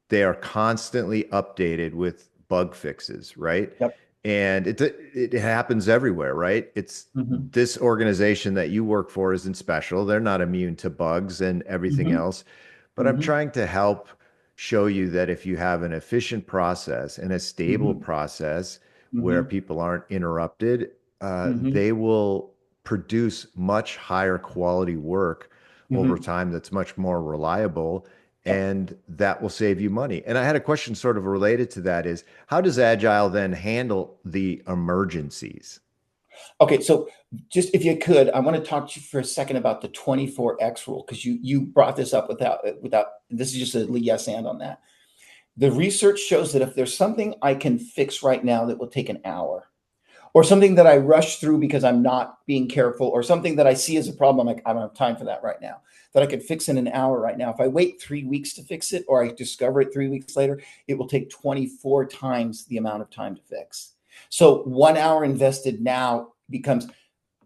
They are constantly updated with bug fixes, right? Yep. And it happens everywhere, right? It's Mm-hmm. this organization that you work for isn't special. They're not immune to bugs and everything Mm-hmm. else. But I'm Mm-hmm. trying to help show you that if you have an efficient process and a stable Mm-hmm. process where Mm-hmm. people aren't interrupted, Mm-hmm. they will produce much higher quality work over Mm-hmm. time that's much more reliable, Yep. and that will save you money. And I had a question sort of related to that is how does Agile then handle the emergencies? Okay, so just if you could, I want to talk to you for a second about the 24x rule because you brought this up without this is just a yes and on that. The research shows that if there's something I can fix right now that will take an hour, or something that I rush through because I'm not being careful, or something that I see as a problem, I'm like, I don't have time for that right now, that I could fix in an hour right now. If I wait 3 weeks to fix it, or I discover it 3 weeks later, it will take 24 times the amount of time to fix. So 1 hour invested now becomes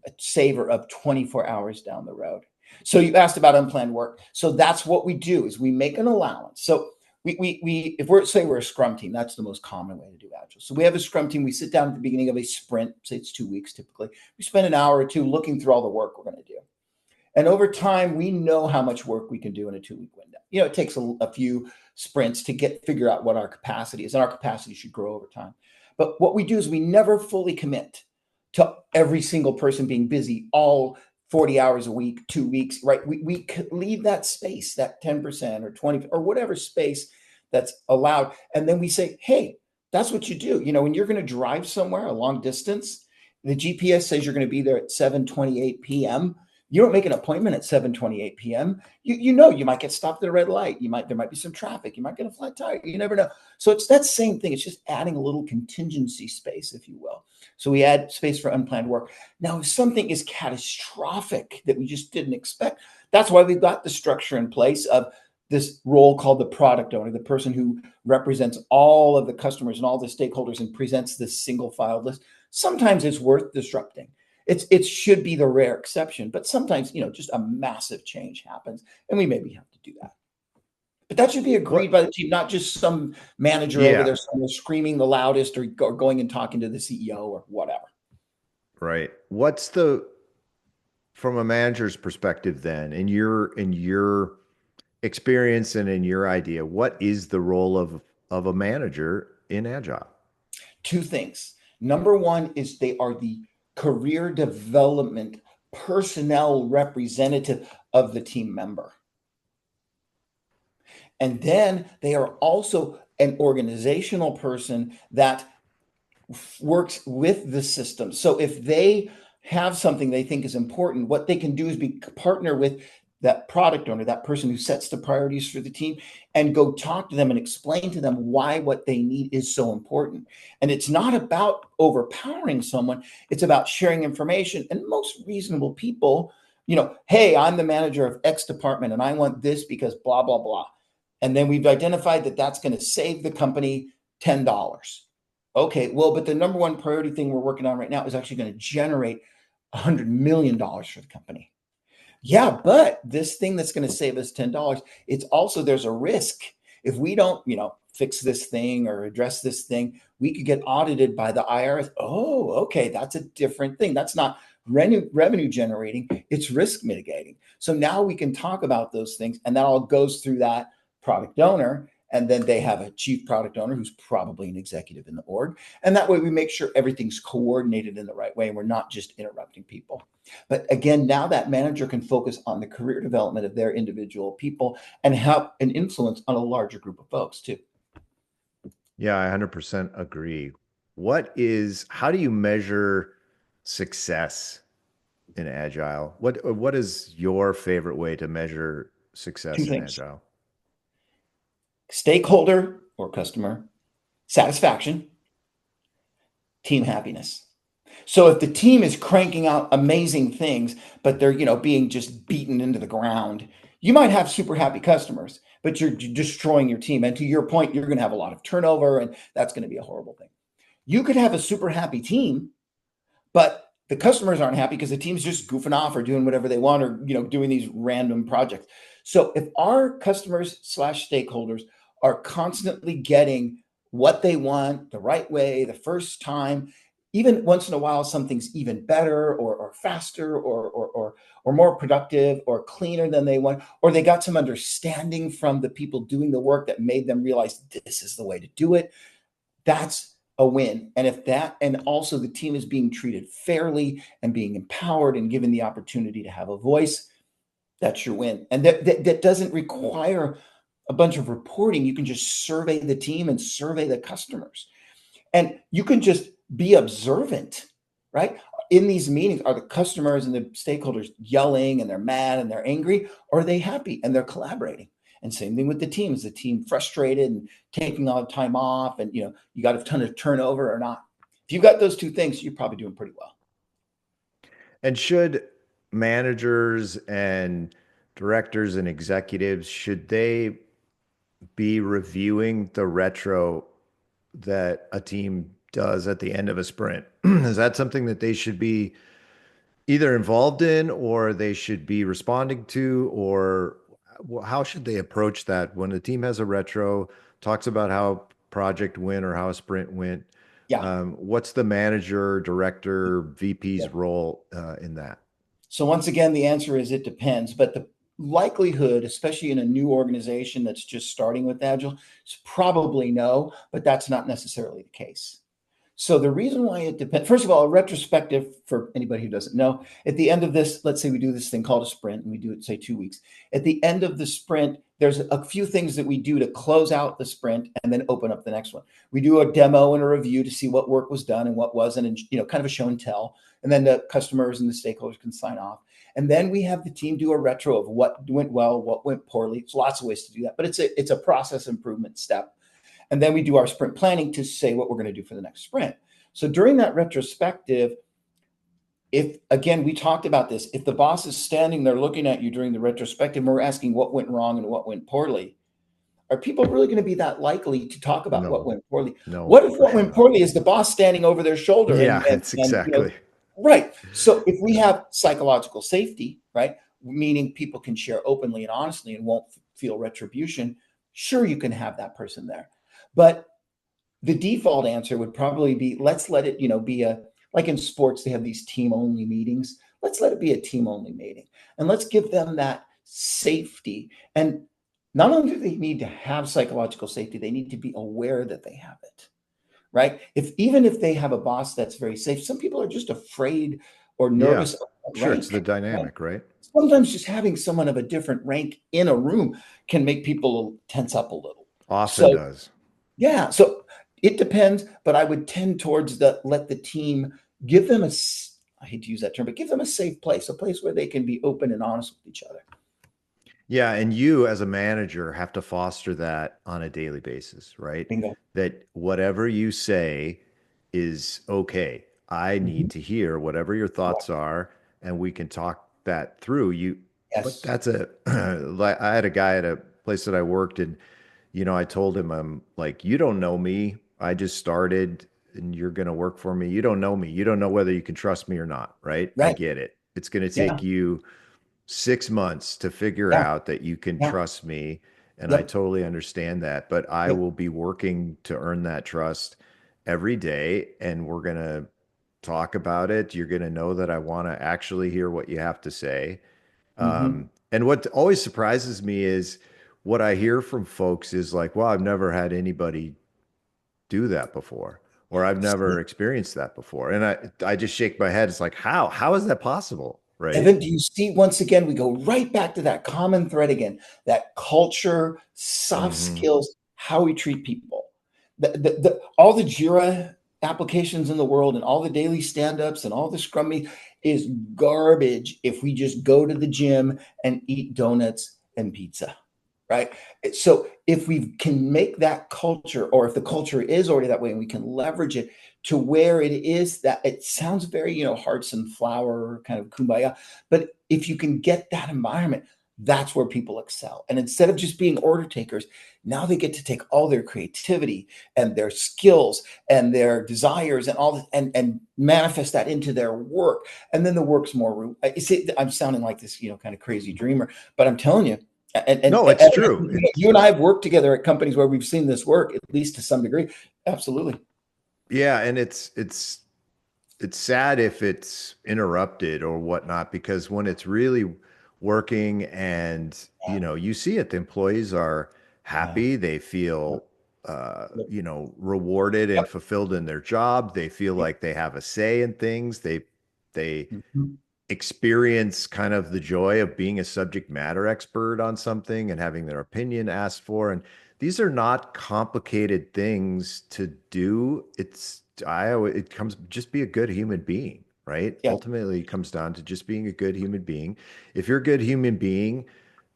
a saver of 24 hours down the road. So you asked about unplanned work. So that's what we do is we make an allowance. So we if we're say we're a scrum team, that's the most common way to do agile. So we have a scrum team. We sit down at the beginning of a sprint, say it's 2 weeks typically. We spend an hour or two looking through all the work we're going to do. And over time, we know how much work we can do in a 2 week window. It takes a few sprints to figure out what our capacity is, and our capacity should grow over time. But what we do is we never fully commit to every single person being busy all 40 hours a week, 2 weeks, right? We leave that space, that 10% or 20 or whatever space that's allowed. And then we say, hey, that's what you do. When you're going to drive somewhere a long distance, the GPS says you're going to be there at 7:28 p.m. You don't make an appointment at 7:28 p.m. You might get stopped at a red light. There might be some traffic. You might get a flat tire. You never know. So it's that same thing. It's just adding a little contingency space, if you will. So we add space for unplanned work. Now, if something is catastrophic that we just didn't expect, that's why we've got the structure in place of this role called the product owner, the person who represents all of the customers and all the stakeholders and presents this single file list. Sometimes it's worth disrupting. It should be the rare exception, but sometimes just a massive change happens, and we maybe have to do that. But that should be agreed What? by the team, not just some manager over Yeah, there somewhere screaming the loudest or going and talking to the CEO or whatever. right. What's the from a manager's perspective then, in your experience and in your idea, what is the role of a manager in Agile? Two things. Number one is they are the career development personnel representative of the team member. And then they are also an organizational person that works with the system. So if they have something they think is important, what they can do is partner with that product owner, that person who sets the priorities for the team, and go talk to them and explain to them why what they need is so important. And it's not about overpowering someone, it's about sharing information. And most reasonable people, hey, I'm the manager of X department and I want this because blah, blah, blah. And then we've identified that that's going to save the company $10. Okay, well, but the number one priority thing we're working on right now is actually going to generate $100 million for the company. Yeah, but this thing that's going to save us $10, it's also there's a risk. If we don't, fix this thing or address this thing, we could get audited by the IRS. Oh, okay, that's a different thing. That's not revenue generating, it's risk mitigating. So now we can talk about those things, and that all goes through that product owner. And then they have a chief product owner who's probably an executive in the org. And that way we make sure everything's coordinated in the right way and we're not just interrupting people. But again, now that manager can focus on the career development of their individual people and have an influence on a larger group of folks too. Yeah, I 100% agree. How do you measure success in Agile? What is your favorite way to measure Two success in things: Agile? stakeholder or customer satisfaction, team happiness. So if the team is cranking out amazing things, but they're, being just beaten into the ground, you might have super happy customers, but you're destroying your team. And to your point, you're going to have a lot of turnover, and that's going to be a horrible thing. You could have a super happy team, but the customers aren't happy because the team's just goofing off or doing whatever they want, or doing these random projects. So if our customers slash stakeholders are constantly getting what they want the right way the first time, even once in a while something's even better or faster or more productive or cleaner than they want, or they got some understanding from the people doing the work that made them realize this is the way to do it, that's a win. And if that, and also the team is being treated fairly and being empowered and given the opportunity to have a voice, that's your win. And that doesn't require a bunch of reporting. You can just survey the team and survey the customers. And you can just be observant, right? In these meetings, are the customers and the stakeholders yelling and they're mad and they're angry? Or are they happy and they're collaborating? And same thing with the team. Is the team frustrated and taking all the time off, and you got a ton of turnover or not? If you've got those two things, you're probably doing pretty well. And should managers and directors and executives, should they be reviewing the retro that a team does at the end of a sprint? Is that something that they should be either involved in or they should be responding to, or how should they approach that when a team has a retro, talks about how project went or how a sprint went? Yeah. What's the manager, director, VP's Yeah. role in that? So once again, the answer is it depends. But the likelihood, especially in a new organization that's just starting with Agile, is probably no, but that's not necessarily the case. So the reason why it depends, first of all, a retrospective, for anybody who doesn't know, at the end of this, let's say we do this thing called a sprint and we do it, say, 2 weeks. At the end of the sprint, there's a few things that we do to close out the sprint and then open up the next one. We do a demo and a review to see what work was done and what wasn't, and kind of a show and tell. And then the customers and the stakeholders can sign off. And then we have the team do a retro of what went well, what went poorly. There's lots of ways to do that, but it's a process improvement step. And then we do our sprint planning to say what we're going to do for the next sprint. So during that retrospective, if, again, we talked about this, if the boss is standing there looking at you during the retrospective, and we're asking what went wrong and what went poorly, are people really going to be that likely to talk about what No, went poorly? no, What if for what sure went not. poorly is the boss standing over their shoulder Yeah, it's exactly. right. So if we Yeah. have psychological safety, right, meaning people can share openly and honestly and won't feel retribution, sure, you can have that person there. But the default answer would probably be, let's let it, be like in sports, they have these team only meetings. Let's let it be a team only meeting and let's give them that safety. And not only do they need to have psychological safety, they need to be aware that they have it, right? Even if they have a boss that's very safe, some people are just afraid or Yeah, nervous about sure. It's rank, the right? dynamic, right? Sometimes just having someone of a different rank in a room can make people tense up a little. Often So does. yeah, so it depends, but I would tend towards let the team give them I hate to use that term, but give them a safe place, a place where they can be open and honest with each other. Yeah, and you as a manager have to foster that on a daily basis, right? Bingo. That whatever you say is okay. I need Mhm. to hear whatever your thoughts Correct. are, and we can talk that through. But Yes. that's like I had a guy at a place that I worked, and I told him, I'm like, you don't know me. I just started, and you're going to work for me. You don't know me. You don't know whether you can trust me or not, right? I Right. get it. It's going to Yeah. take you 6 months to figure Yeah. out that you can Yeah. trust me. And I Yep. totally understand that. But I Yep. will be working to earn that trust every day. And we're going to talk about it. You're going to know that I want to actually hear what you have to say. Hmm. And what always surprises me is what I hear from folks is like, well, I've never had anybody do that before, or I've never See, experienced that before. And I just shake my head. It's like, how is that possible? Right. Evan, do you see once again, we go right back to that common thread again, that culture, soft Hmm. skills, how we treat people. All the Jira applications in the world and all the daily stand-ups and all the scrum is garbage if we just go to the gym and eat donuts and pizza, right? So if we can make that culture, or if the culture is already that way and we can leverage it to where it is, that it sounds very, hearts and flower kind of kumbaya, but if you can get that environment, that's where people excel. And instead of just being order takers, now they get to take all their creativity and their skills and their desires and all, and manifest that into their work. And then the work's more, you see, I'm sounding like this, kind of crazy dreamer, but I'm telling you, No, it's true. you and I have worked together at companies where we've seen this work, at least to some degree. Absolutely. Yeah, and it's sad if it's interrupted or whatnot, because when it's really working and Yeah. you see it, the employees are Yeah. happy, they Yep. feel Yep. rewarded and Yep. fulfilled in their job. They feel Yep. like they have a say in things. They Mhm. experience kind of the joy of being a subject matter expert on something and having their opinion asked for. And these are not complicated things to do. It comes just be a good human being, right? Yeah. Ultimately, it comes down to just being a good human being. If you're a good human being,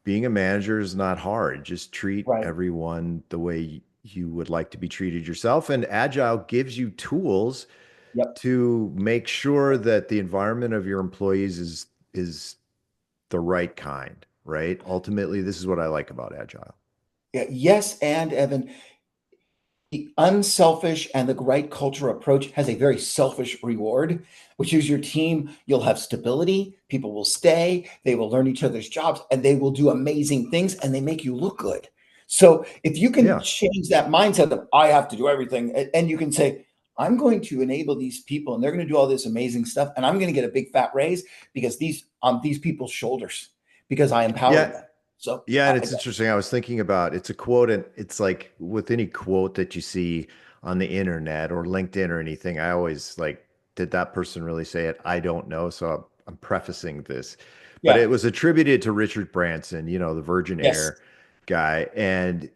being a manager is not hard. Just treat Right. everyone the way you would like to be treated yourself. And Agile gives you tools Yep. to make sure that the environment of your employees is the right kind, right? Ultimately, this is what I like about Agile. Yeah. Yes. And Evan, the unselfish and the right culture approach has a very selfish reward, which is your team. You'll have stability. People will stay. They will learn each other's jobs and they will do amazing things and they make you look good. So if you can Yeah. change that mindset of I have to do everything, and you can say, I'm going to enable these people and they're going to do all this amazing stuff and I'm going to get a big fat raise because these on these people's shoulders because I empowered Yeah. them. So Yeah, and I, it's interesting. I was thinking about it's a quote, and it's like with any quote that you see on the internet or LinkedIn or anything, I always like, did that person really say it? I don't know. So I'm prefacing this, but yeah, it was attributed to Richard Branson, the Virgin yes, Air guy. And,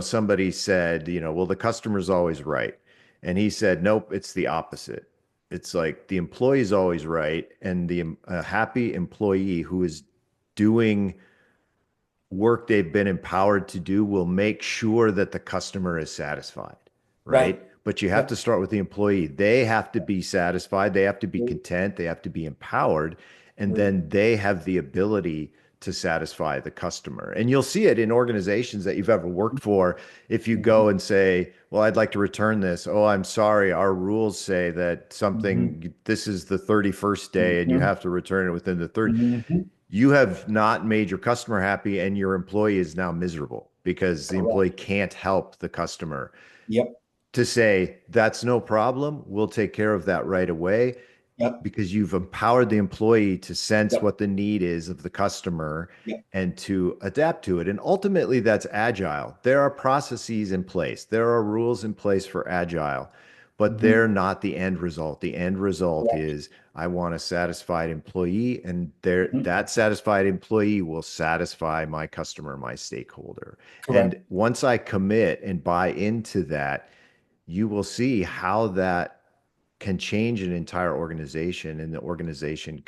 somebody said, well, the customer's always right. And he said, nope, it's the opposite. It's like the employee's always right. And the happy employee who is doing work they've been empowered to do will make sure that the customer is satisfied, right. right? But you have Yep. to start with the employee. They have to be satisfied, they have to be content, they have to be empowered, and Agree. then they have the ability to satisfy the customer. And you'll see it in organizations that you've ever worked for. If you Mhm, go and say, well, I'd like to return this. Oh, I'm sorry. Our rules say that mhm, this is the 31st day and you mhm, have to return it within the third. mhm. You have not made your customer happy and your employee is now miserable because the employee Correct. can't help the customer. Yep. To say that's no problem, we'll take care of that right away, Yep. because you've empowered the employee to sense Yep. what the need is of the customer Yep. and to adapt to it. And ultimately, that's agile. There are processes in place, there are rules in place for agile, but Mhm. they're not the end result. The end result Correct. is I want a satisfied employee, and there Mhm. that satisfied employee will satisfy my customer, my stakeholder. Correct. And once I commit and buy into that, you will see how that can change an entire organization and the organization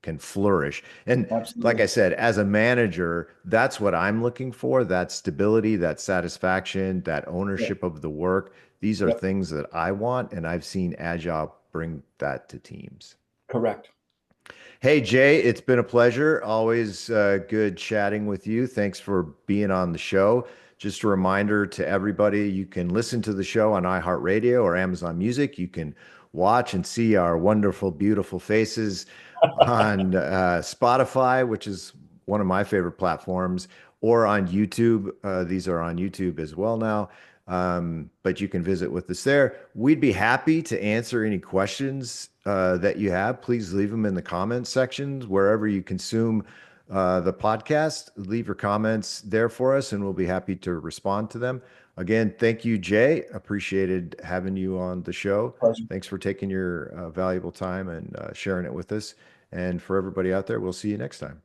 can flourish. And like I Absolutely. said, as a manager, that's what I'm looking for, that stability, that satisfaction, that Yep. ownership of the work. These are Yep. things that I want, and I've seen Agile bring that to teams. Correct. Hey, Jay, it's been a pleasure. Always good chatting with you. Thanks for being on the show. Just a reminder to everybody, you can listen to the show on iHeartRadio or Amazon Music. You can watch and see our wonderful, beautiful faces on Spotify, which is one of my favorite platforms, or on YouTube. These are on YouTube as well now. But you can visit with us there. We'd be happy to answer any questions that you have. Please leave them in the comments sections wherever you consume the podcast. Leave your comments there for us, and we'll be happy to respond to them. Again, thank you, Jay. Appreciated having you on the show. Pleasure. Thanks for taking your valuable time and sharing it with us. And for everybody out there, we'll see you next time.